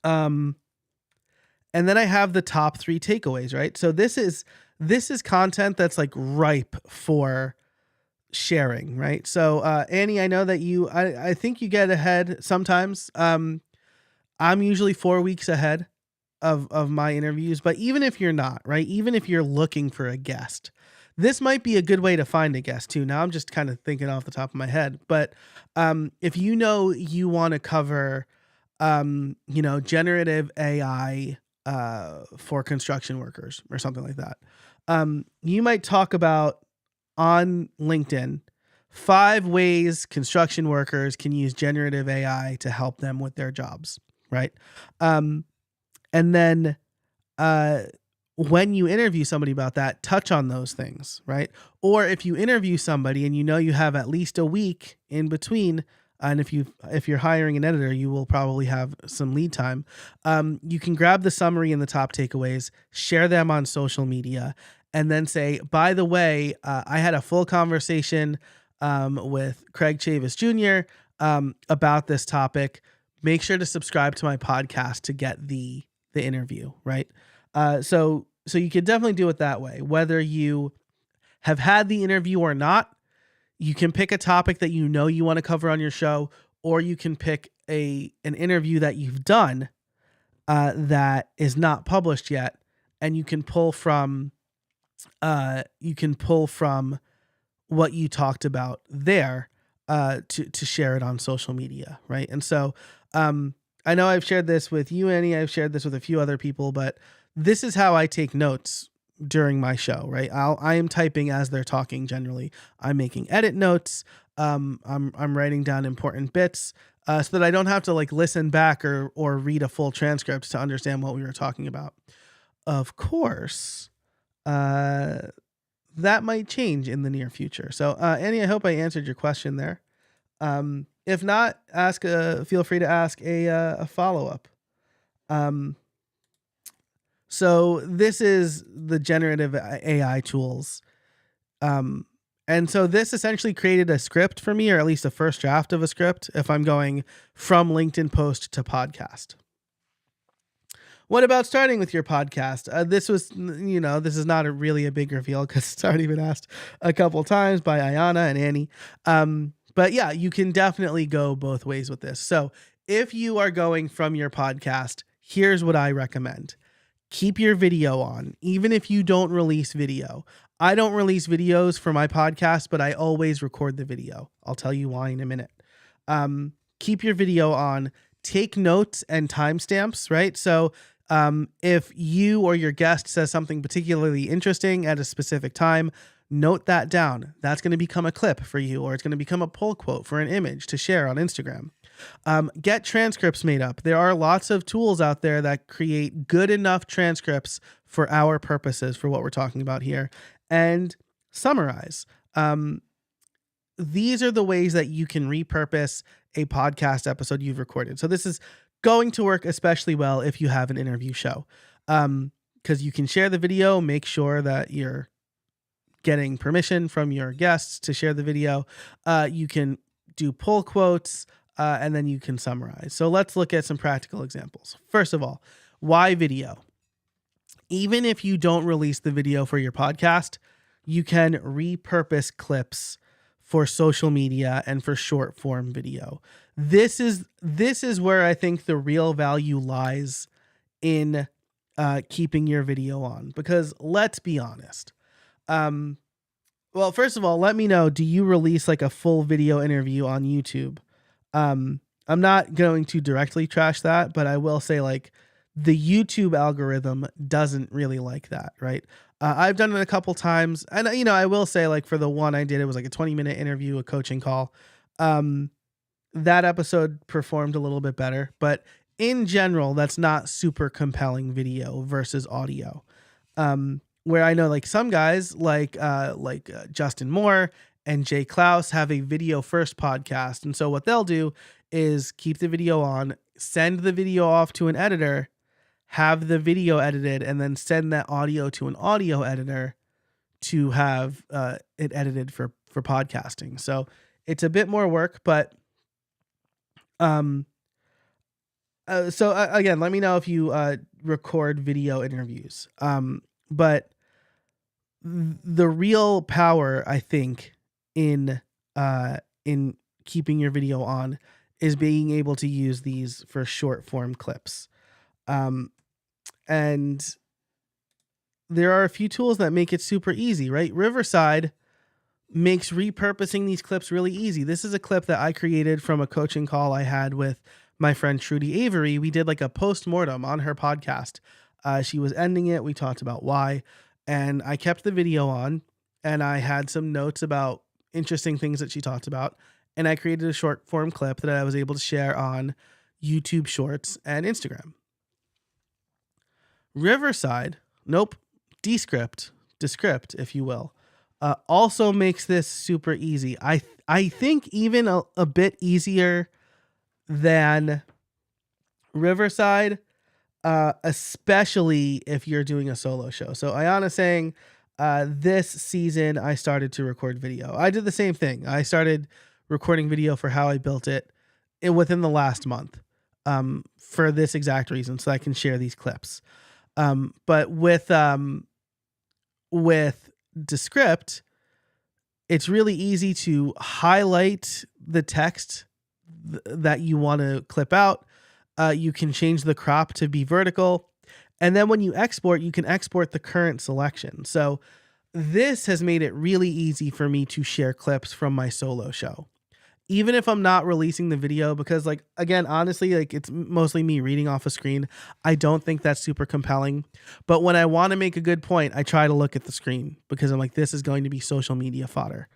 And then I have the top 3 takeaways, right? So this is content that's like ripe for sharing, right? So Annie, I know that I think you get ahead sometimes. I'm usually 4 weeks ahead of my interviews, but even if you're not, right? Even if you're looking for a guest, this might be a good way to find a guest too. Now I'm just kind of thinking off the top of my head, but if you know you want to cover, generative AI for construction workers or something like that, you might talk about on LinkedIn 5 ways construction workers can use generative AI to help them with their jobs, right? Um, and then uh, when you interview somebody about that, touch on those things, right? Or if you interview somebody and you know you have at least a week in between, and if you're hiring an editor, you will probably have some lead time. You can grab the summary and the top takeaways, share them on social media, and then say, by the way, I had a full conversation with Craig Chavis Jr. About this topic. Make sure to subscribe to my podcast to get the interview, right? So you could definitely do it that way. Whether you have had the interview or not, you can pick a topic that you know you want to cover on your show, or you can pick an interview that you've done that is not published yet, and you can pull from what you talked about there to share it on social media, right? And so I know I've shared this with you, Annie. I've shared this with a few other people, but this is how I take notes during my show, right? I am typing as they're talking. Generally, I'm making edit notes. I'm writing down important bits so that I don't have to like listen back or read a full transcript to understand what we were talking about. Of course, that might change in the near future. So, Annie, I hope I answered your question there. If not, feel free to ask a follow-up. So this is the generative AI tools. And so this essentially created a script for me, or at least a first draft of a script, if I'm going from LinkedIn post to podcast. What about starting with your podcast? This is not really a big reveal because it's already been asked a couple times by Ayana and Annie. But yeah, you can definitely go both ways with this. So if you are going from your podcast, here's what I recommend. Keep your video on, even if you don't release video. I don't release videos for my podcast, but I always record the video. I'll tell you why in a minute. Keep your video on. Take notes and timestamps, right? So if you or your guest says something particularly interesting at a specific time, note that down. That's going to become a clip for you, or it's going to become a pull quote for an image to share on Instagram. Get transcripts made up. There are lots of tools out there that create good enough transcripts for our purposes, for what we're talking about here, and summarize. These are the ways that you can repurpose a podcast episode you've recorded. So this is going to work especially well if you have an interview show, because you can share the video, make sure that you're getting permission from your guests to share the video. You can do pull quotes, and then you can summarize. So let's look at some practical examples. First of all, why video? Even if you don't release the video for your podcast, you can repurpose clips for social media and for short form video. This is where I think the real value lies in keeping your video on, because let's be honest. Well, first of all, let me know, do you release like a full video interview on YouTube? I'm not going to directly trash that, but I will say like the YouTube algorithm doesn't really like that, right? I've done it a couple times, and I will say like for the one I did, it was like a 20-minute interview, a coaching call. That episode performed a little bit better, but in general, that's not super compelling video versus audio. Where I know like some guys like Justin Moore and Jay Klaus have a video first podcast. And so what they'll do is keep the video on, send the video off to an editor, have the video edited, and then send that audio to an audio editor to have it edited for podcasting. So it's a bit more work, but again, let me know if you record video interviews. But the real power, I think, in keeping your video on is being able to use these for short form clips. And there are a few tools that make it super easy, right? Riverside makes repurposing these clips really easy. This is a clip that I created from a coaching call I had with my friend Trudy Avery. We did like a post-mortem on her podcast. She was ending it. We talked about why, and I kept the video on, and I had some notes about interesting things that she talked about, and I created a short form clip that I was able to share on YouTube Shorts and Instagram. Riverside, nope, Descript, if you will, also makes this super easy. I think even a bit easier than Riverside, especially if you're doing a solo show. So Ayana's saying, this season I started to record video. I did the same thing. I started recording video for how I built it within the last month, for this exact reason, so I can share these clips. But with Descript, it's really easy to highlight the text that you want to clip out. You can change the crop to be vertical. And then when you export, you can export the current selection. So this has made it really easy for me to share clips from my solo show, even if I'm not releasing the video, because like, again, honestly, like it's mostly me reading off a screen. I don't think that's super compelling, but when I want to make a good point, I try to look at the screen because I'm like, this is going to be social media fodder.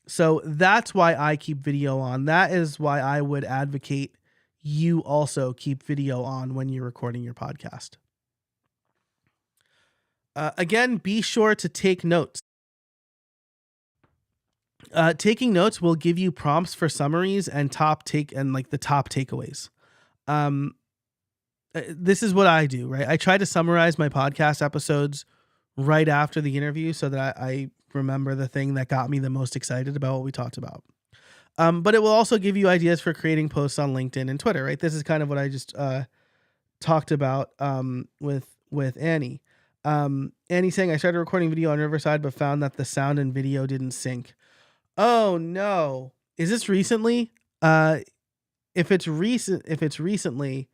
So that's why I keep video on. That is why I would advocate you also keep video on when you're recording your podcast. Again, be sure to take notes. Taking notes will give you prompts for summaries and the top takeaways. This is what I do, right? I try to summarize my podcast episodes right after the interview so that I remember the thing that got me the most excited about what we talked about. But it will also give you ideas for creating posts on LinkedIn and Twitter, right? This is kind of what I just talked about with Annie. Annie saying, I started recording video on Riverside, but found that the sound and video didn't sync. Oh no. Is this recently? If it's recently,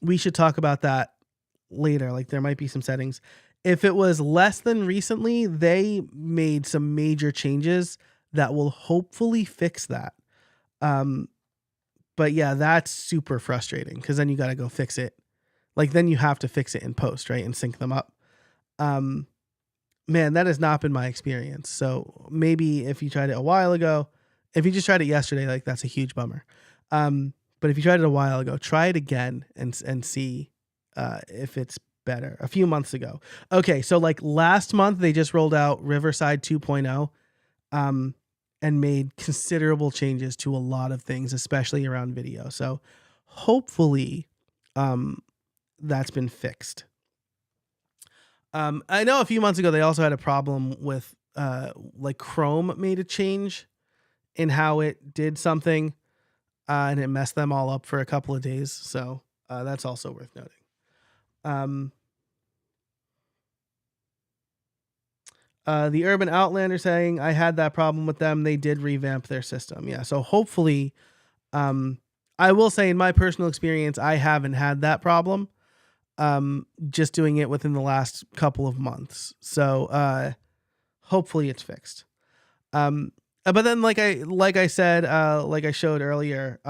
we should talk about that later. Like there might be some settings. If it was less than recently, they made some major changes that will hopefully fix that. But yeah, that's super frustrating because then you got to go fix it. Like then you have to fix it in post, right? And sync them up. Man, that has not been my experience. So maybe if you tried it a while ago, if you just tried it yesterday, like that's a huge bummer. But if you tried it a while ago, try it again and see if it's better. A few months ago. Okay, so like last month, they just rolled out Riverside 2.0 and made considerable changes to a lot of things, especially around video. So hopefully that's been fixed. I know a few months ago, they also had a problem with like Chrome made a change in how it did something and it messed them all up for a couple of days. So that's also worth noting. The Urban Outlander saying, I had that problem with them. They did revamp their system. Yeah. So hopefully, I will say in my personal experience, I haven't had that problem. Just doing it within the last couple of months. So hopefully it's fixed. But then like I said, like I showed earlier,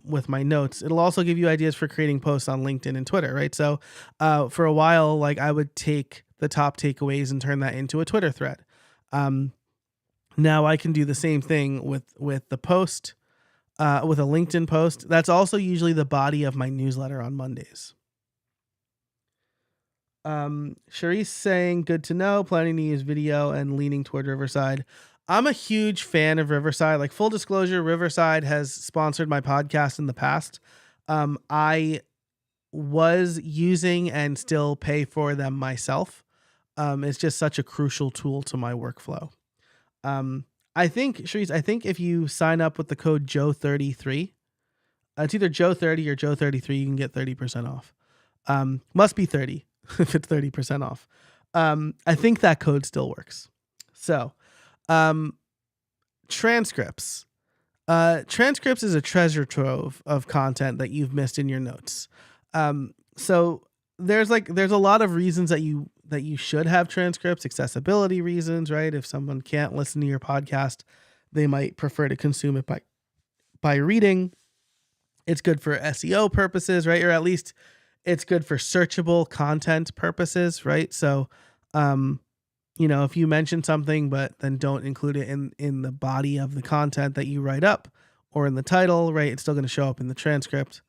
with my notes, it'll also give you ideas for creating posts on LinkedIn and Twitter, right? So for a while, like I would take the top takeaways and turn that into a Twitter thread. Now I can do the same thing with the post, with a LinkedIn post. That's also usually the body of my newsletter on Mondays. Sharice saying, good to know, planning to use video and leaning toward Riverside. I'm a huge fan of Riverside. Like full disclosure, Riverside has sponsored my podcast in the past. I was using and still pay for them myself. It's just such a crucial tool to my workflow. I think, Sharice, if you sign up with the code Joe33, it's either Joe30 or Joe33, you can get 30% off. Must be 30 if it's 30% off. I think that code still works. So, transcripts. Transcripts is a treasure trove of content that you've missed in your notes. So there's a lot of reasons that you should have transcripts, accessibility reasons, right? If someone can't listen to your podcast, they might prefer to consume it by reading. It's good for SEO purposes, right? Or at least it's good for searchable content purposes, right? So, if you mention something but then don't include it in the body of the content that you write up or in the title, right, it's still going to show up in the transcript.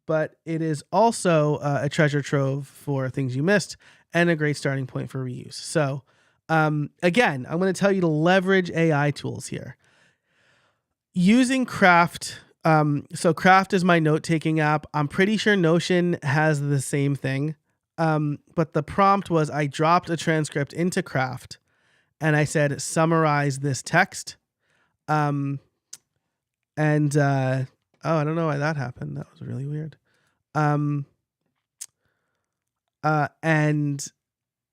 But it is also a treasure trove for things you missed and a great starting point for reuse. So, again, I'm going to tell you to leverage AI tools here. Using Craft. So Craft is my note-taking app. I'm pretty sure Notion has the same thing. But the prompt was I dropped a transcript into Craft and I said, summarize this text. I don't know why that happened. That was really weird. And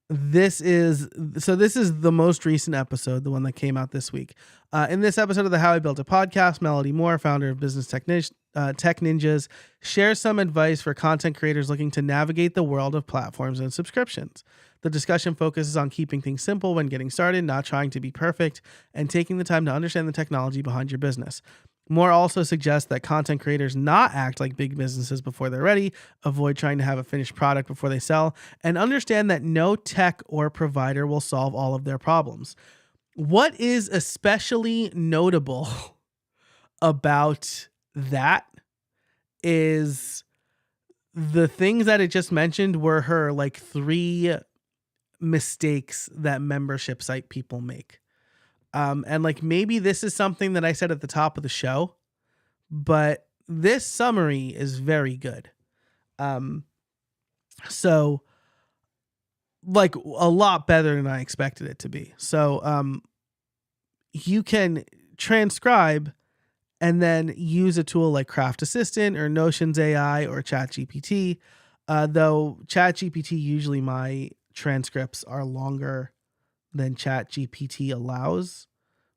this is the most recent episode, the one that came out this week. In this episode of the How I Built a Podcast, Melody Moore, founder of Business Tech Ninjas, shares some advice for content creators looking to navigate the world of platforms and subscriptions. The discussion focuses on keeping things simple when getting started, not trying to be perfect, and taking the time to understand the technology behind your business. Moore also suggests that content creators not act like big businesses before they're ready, avoid trying to have a finished product before they sell, and understand that no tech or provider will solve all of their problems. What is especially notable about that is the things that it just mentioned were her 3 mistakes that membership site people make. And maybe this is something that I said at the top of the show, but this summary is very good. So a lot better than I expected it to be. So, you can transcribe and then use a tool like Craft Assistant or Notion's AI or ChatGPT. Though ChatGPT, usually my transcripts are longer than ChatGPT allows,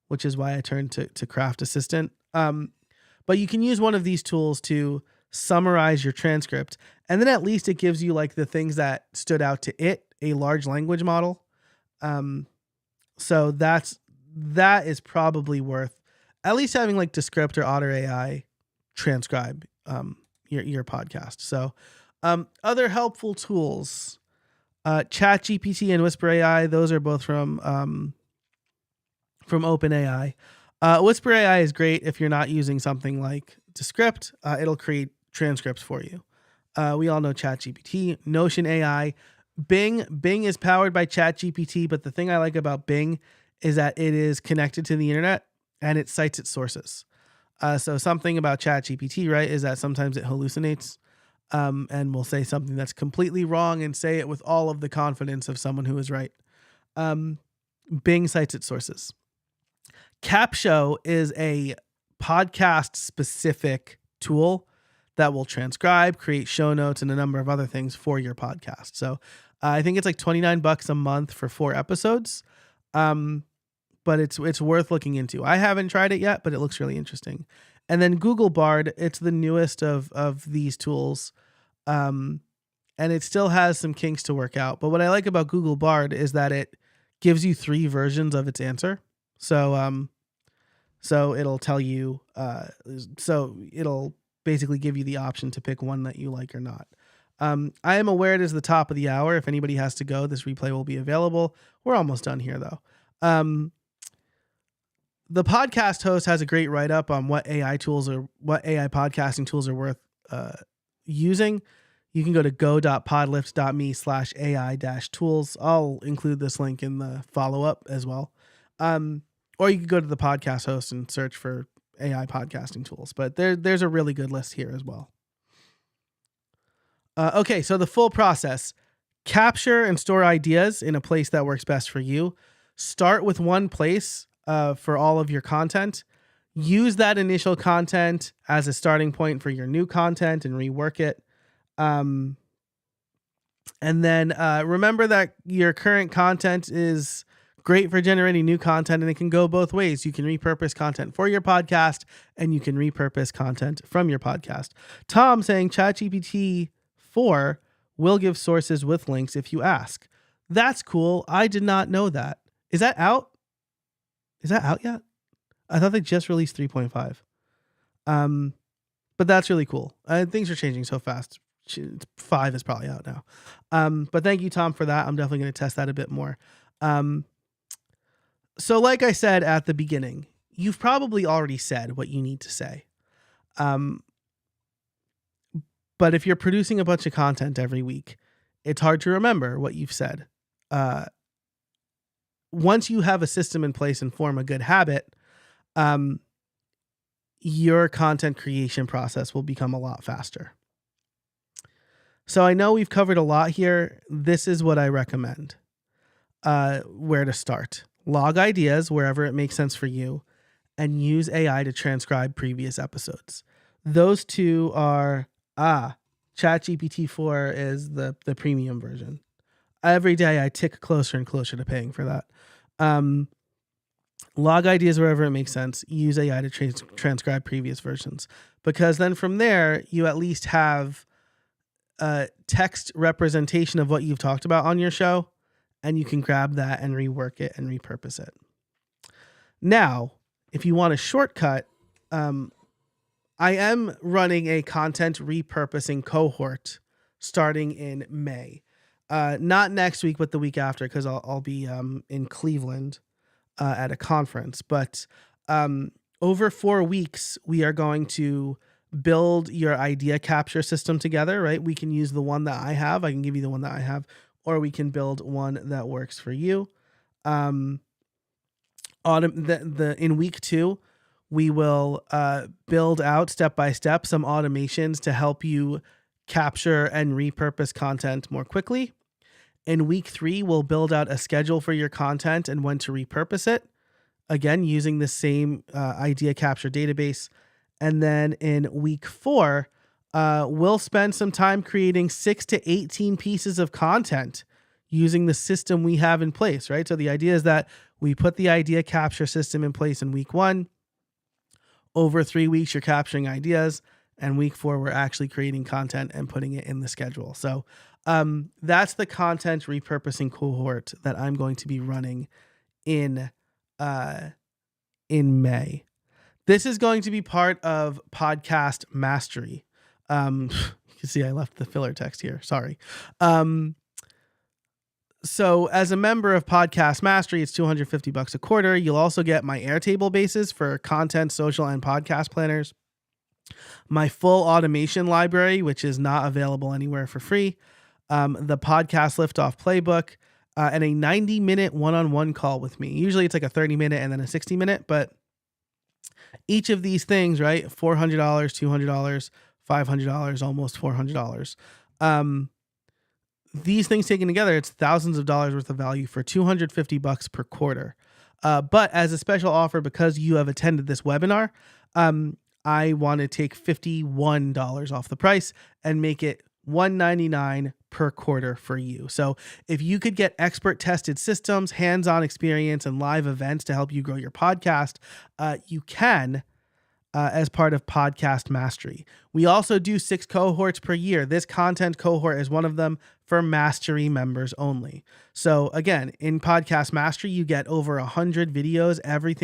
which is why I turned to Craft Assistant. But you can use one of these tools to summarize your transcript, and then at least it gives you the things that stood out to it, a large language model. So that is probably worth at least having Descript or Otter AI transcribe your podcast. So other helpful tools. ChatGPT and Whisper AI, those are both from OpenAI. Whisper AI is great if you're not using something like Descript. It'll create transcripts for you. We all know ChatGPT. Notion AI. Bing is powered by ChatGPT, but the thing I like about Bing is that it is connected to the internet and it cites its sources. So something about ChatGPT, right, is that sometimes it hallucinates. And will say something that's completely wrong and say it with all of the confidence of someone who is right. Bing cites its sources. Capsho is a podcast-specific tool that will transcribe, create show notes, and a number of other things for your podcast. So I think it's $29 a month for 4 episodes. But it's worth looking into. I haven't tried it yet, but it looks really interesting. And then Google Bard, it's the newest of these tools. And it still has some kinks to work out. But what I like about Google Bard is that it gives you 3 versions of its answer. So it'll tell you, so it'll basically give you the option to pick one that you like or not. I am aware it is the top of the hour. If anybody has to go, this replay will be available. We're almost done here though. The podcast host has a great write-up on what AI podcasting tools are worth using. You can go to go.podlift.me/AI-tools. I'll include this link in the follow-up as well. Or you can go to the podcast host and search for AI podcasting tools. But there's a really good list here as well. Okay, so the full process. Capture and store ideas in a place that works best for you. Start with one place for all of your content. Use that initial content as a starting point for your new content and rework it. And then remember that your current content is great for generating new content, and it can go both ways. You can repurpose content for your podcast, and you can repurpose content from your podcast. Tom saying ChatGPT 4 We'll give sources with links if you ask. That's cool. I did not know that. Is that out? Is that out yet? I thought they just released 3.5. But that's really cool. Things are changing so fast. 5 is probably out now. But thank you, Tom, for that. I'm definitely going to test that a bit more. So like I said at the beginning, you've probably already said what you need to say. But if you're producing a bunch of content every week, it's hard to remember what you've said. Once you have a system in place and form a good habit, your content creation process will become a lot faster. So I know we've covered a lot here. This is what I recommend. Where to start. Log ideas wherever it makes sense for you, and use AI to transcribe previous episodes. Those two are, ChatGPT 4 is the premium version. Every day I tick closer and closer to paying for that. Log ideas wherever it makes sense. Use AI to transcribe previous versions, because then from there, you at least have a text representation of what you've talked about on your show, and you can grab that and rework it and repurpose it. Now, if you want a shortcut, I am running a content repurposing cohort starting in May. Not next week, but the week after, because I'll be in Cleveland at a conference. But over 4 weeks, we are going to build your idea capture system together, right? We can use the one that I have. I can give you the one that I have, or we can build one that works for you. In week 2, we will build out step by step some automations to help you capture and repurpose content more quickly. In week 3, we'll build out a schedule for your content and when to repurpose it. Again, using the same idea capture database. And then in week 4, we'll spend some time creating 6 to 18 pieces of content using the system we have in place, right? So the idea is that we put the idea capture system in place in week 1. Over 3 weeks, you're capturing ideas. And week 4, we're actually creating content and putting it in the schedule. So that's the content repurposing cohort that I'm going to be running in May. This is going to be part of Podcast Mastery. You can see I left the filler text here. Sorry. So as a member of Podcast Mastery, it's $250 a quarter. You'll also get my Airtable bases for content, social, and podcast planners. My full automation library, which is not available anywhere for free. The podcast liftoff playbook, and a 90-minute one-on-one call with me. Usually it's like a 30-minute and then a 60-minute, but each of these things, right? $400, $200, $500, almost $400. These things taken together, it's thousands of dollars worth of value for $250 per quarter. But as a special offer, because you have attended this webinar, I want to take $51 off the price and make it $199 per quarter for you. So if you could get expert tested systems, hands-on experience, and live events to help you grow your podcast, you can as part of Podcast Mastery. We also do 6 cohorts per year. This content cohort is one of them for Mastery members only. So again, in Podcast Mastery, you get over 100 videos, every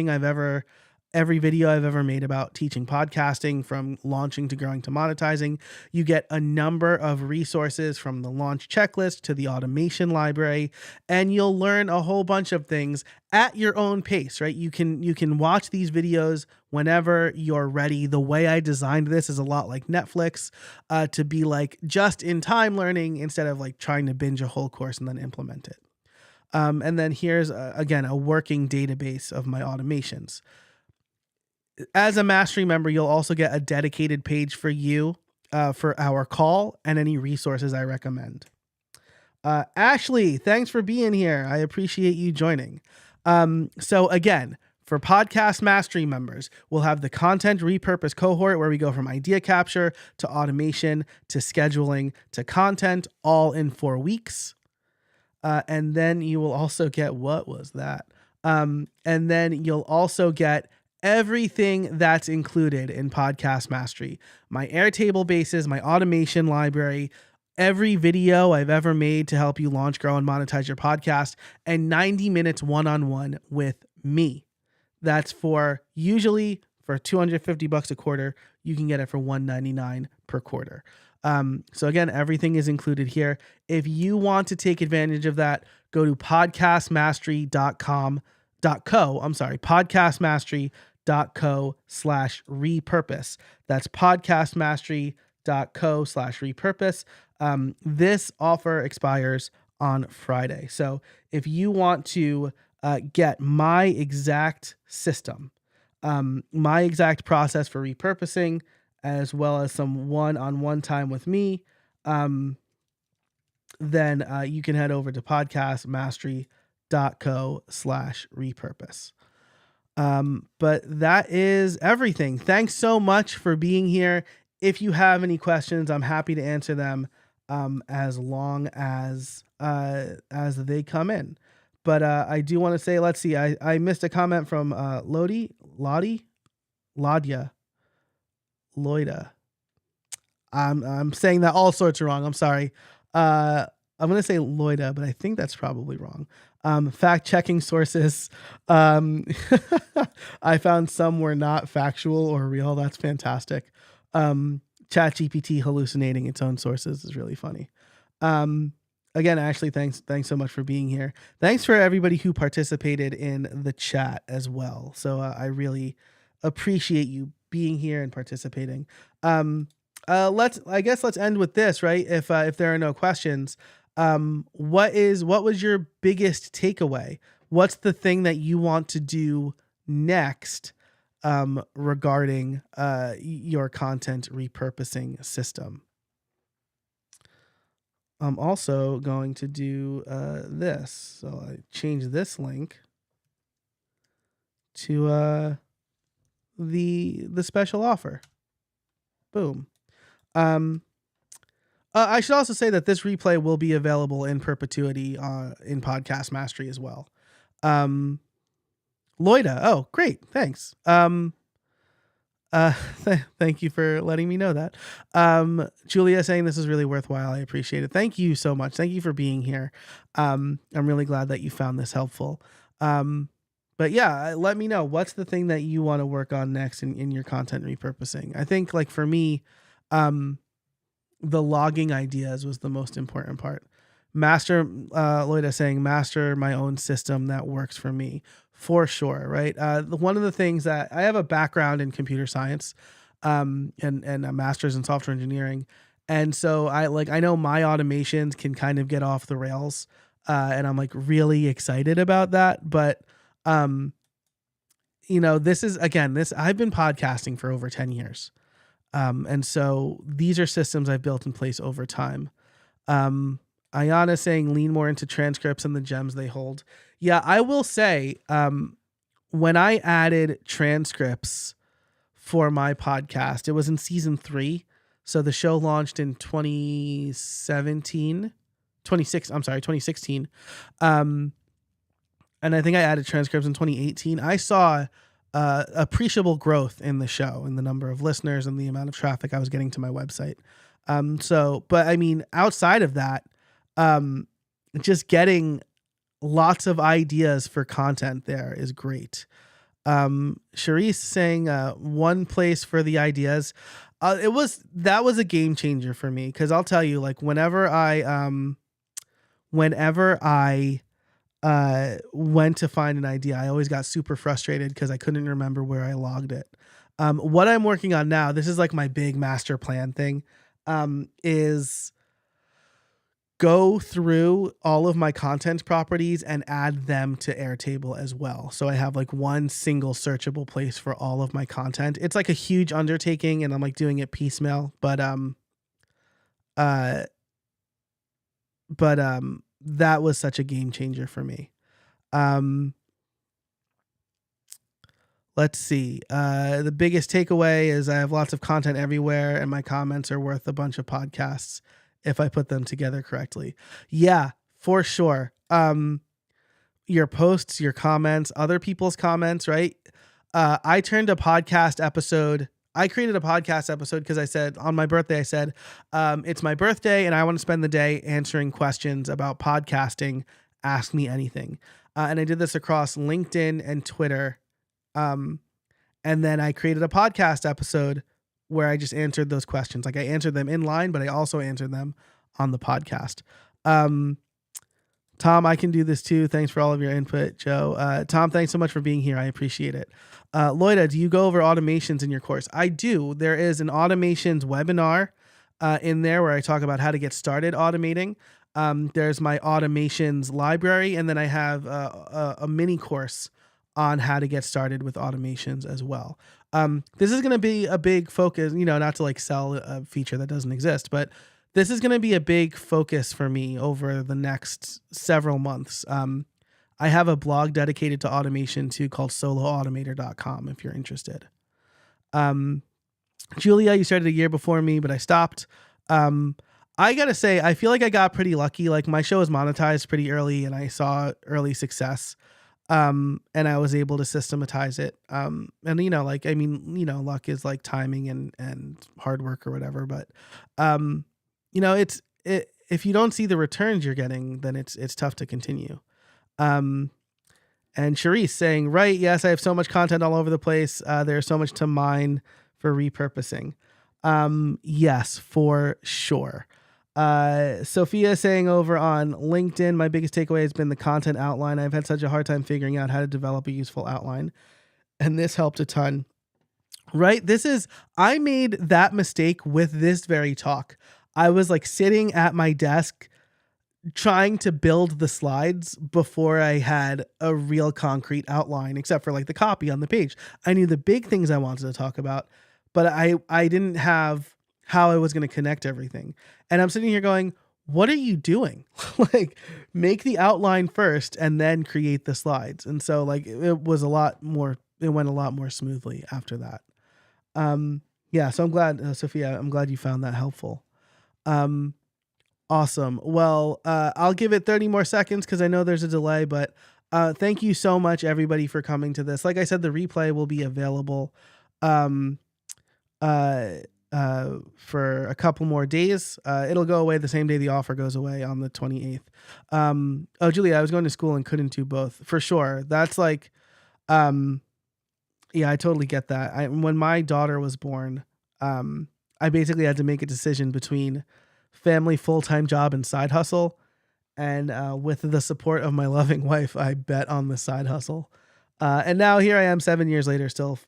video I've ever made about teaching podcasting, from launching to growing to monetizing. You get a number of resources, from the launch checklist to the automation library, and you'll learn a whole bunch of things at your own pace, right? You can watch these videos whenever you're ready. The way I designed this is a lot like Netflix, to be like just in time learning instead of like trying to binge a whole course and then implement it. And then here's again, a working database of my automations. As a Mastery member, you'll also get a dedicated page for you for our call and any resources I recommend. Ashley, thanks for being here. I appreciate you joining. So again, for Podcast Mastery members, we'll have the content repurpose cohort where we go from idea capture to automation to scheduling to content, all in 4 weeks. And then you will also get, what was that? And then you'll also get everything that's included in Podcast Mastery. My Airtable bases, my automation library, every video I've ever made to help you launch, grow, and monetize your podcast, and 90 minutes one-on-one with me. That's usually for $250 a quarter. You can get it for $199 per quarter. So again, everything is included here. If you want to take advantage of that, go to podcastmastery.co/repurpose. That's podcastmastery.co/repurpose. This offer expires on Friday. So if you want to get my exact system, my exact process for repurposing, as well as some one-on-one time with me, then you can head over to podcastmastery.co/repurpose. But that is everything. Thanks so much for being here. If you have any questions, I'm happy to answer them as long as they come in. But I do want to say, let's see, I missed a comment from Loida. I'm saying that all sorts of wrong. I'm sorry. I'm going to say Loida, but I think that's probably wrong. Fact checking sources. I found some were not factual or real. That's fantastic. ChatGPT hallucinating its own sources is really funny. Again, Ashley, thanks so much for being here. Thanks for everybody who participated in the chat as well. So I really appreciate you being here and participating. Let's end with this, right? If there are no questions, what was your biggest takeaway? What's the thing that you want to do next regarding your content repurposing system? I'm also going to do this. So I change this link to the special offer. Boom. I should also say that this replay will be available in perpetuity in Podcast Mastery as well. Loida. Oh, great. Thanks. Thank you for letting me know that. Julia saying this is really worthwhile. I appreciate it. Thank you so much. Thank you for being here. I'm really glad that you found this helpful. But yeah, let me know what's the thing that you want to work on next in your content repurposing. I think like for me, the logging ideas was the most important part. Loida saying master my own system that works for me. For sure, right? One of the things that I have a background in computer science, and a master's in software engineering, and so I know my automations can kind of get off the rails, and I'm like really excited about that. But I've been podcasting for over 10 years, and so these are systems I've built in place over time. Ayana saying lean more into transcripts and the gems they hold. Yeah, I will say, when I added transcripts for my podcast, it was in season 3. So the show launched in 2016. And I think I added transcripts in 2018. I saw appreciable growth in the show, in the number of listeners and the amount of traffic I was getting to my website. But I mean, outside of that, just getting lots of ideas for content there is great. Charisse saying one place for the ideas. That was a game changer for me, because I'll tell you, like whenever I went to find an idea, I always got super frustrated because I couldn't remember where I logged it. What I'm working on now, this is like my big master plan thing, is go through all of my content properties and add them to Airtable as well. So I have like one single searchable place for all of my content. It's like a huge undertaking and I'm like doing it piecemeal, but that was such a game changer for me. Let's see. The biggest takeaway is I have lots of content everywhere and my comments are worth a bunch of podcasts if I put them together correctly. Yeah, for sure. Your posts, your comments, other people's comments, right? I turned a podcast episode. I created a podcast episode because I said on my birthday, it's my birthday and I want to spend the day answering questions about podcasting. Ask me anything. And I did this across LinkedIn and Twitter. And then I created a podcast episode where I just answered those questions. Like I answered them in line, but I also answered them on the podcast. Tom, I can do this too. Thanks for all of your input, Joe. Tom, thanks so much for being here. I appreciate it. Loida, do you go over automations in your course? I do. There is an automations webinar in there where I talk about how to get started automating. There's my automations library, and then I have a mini course on how to get started with automations as well. This is going to be a big focus, not to like sell a feature that doesn't exist, but this is going to be a big focus for me over the next several months. I have a blog dedicated to automation too called soloautomator.com if you're interested. Julia, you started a year before me, but I stopped. I got to say, I feel like I got pretty lucky. Like my show was monetized pretty early and I saw early success. And I was able to systematize it. And luck is like timing and hard work or whatever, but, if you don't see the returns you're getting, then it's tough to continue. And Charisse saying, right. Yes. I have so much content all over the place. There's so much to mine for repurposing. Yes, for sure. Sophia saying over on LinkedIn, my biggest takeaway has been the content outline. I've had such a hard time figuring out how to develop a useful outline, and this helped a ton. Right? I made that mistake with this very talk. I was like sitting at my desk trying to build the slides before I had a real concrete outline, except for like the copy on the page. I knew the big things I wanted to talk about, but I didn't have how I was going to connect everything. And I'm sitting here going, what are you doing? Like make the outline first and then create the slides. And so like it went a lot more smoothly after that. So I'm glad, Sophia, I'm glad you found that helpful. Awesome. Well, I'll give it 30 more seconds because I know there's a delay, but thank you so much, everybody, for coming to this. Like I said, the replay will be available for a couple more days. It'll go away the same day the offer goes away on the 28th. Julia, I was going to school and couldn't do both for sure. That's like, I totally get that. When my daughter was born, I basically had to make a decision between family, full-time job, and side hustle. And with the support of my loving wife, I bet on the side hustle. And now here I am 7 years later, still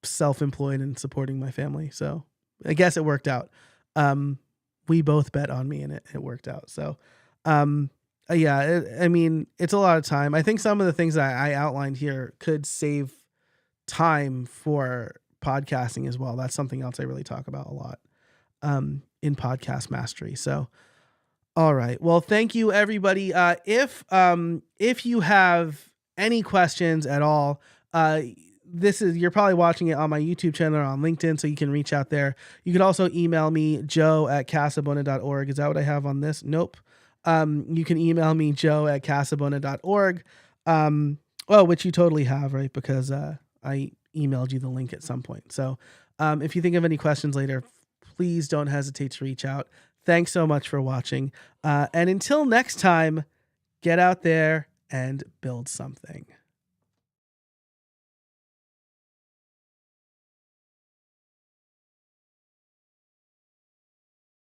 self-employed and supporting my family. So I guess it worked out. We both bet on me and it worked out. So, it's a lot of time. I think some of the things that I outlined here could save time for podcasting as well. That's something else I really talk about a lot, in podcast mastery. So, all right. Well, thank you everybody. If you have any questions at all, you're probably watching it on my YouTube channel or on LinkedIn, so you can reach out there. You can also email me, joe@casabona.org. Is that what I have on this? Nope. You can email me, joe@casabona.org. Which you totally have, right? Because I emailed you the link at some point. So if you think of any questions later, please don't hesitate to reach out. Thanks so much for watching. And until next time, get out there and build something.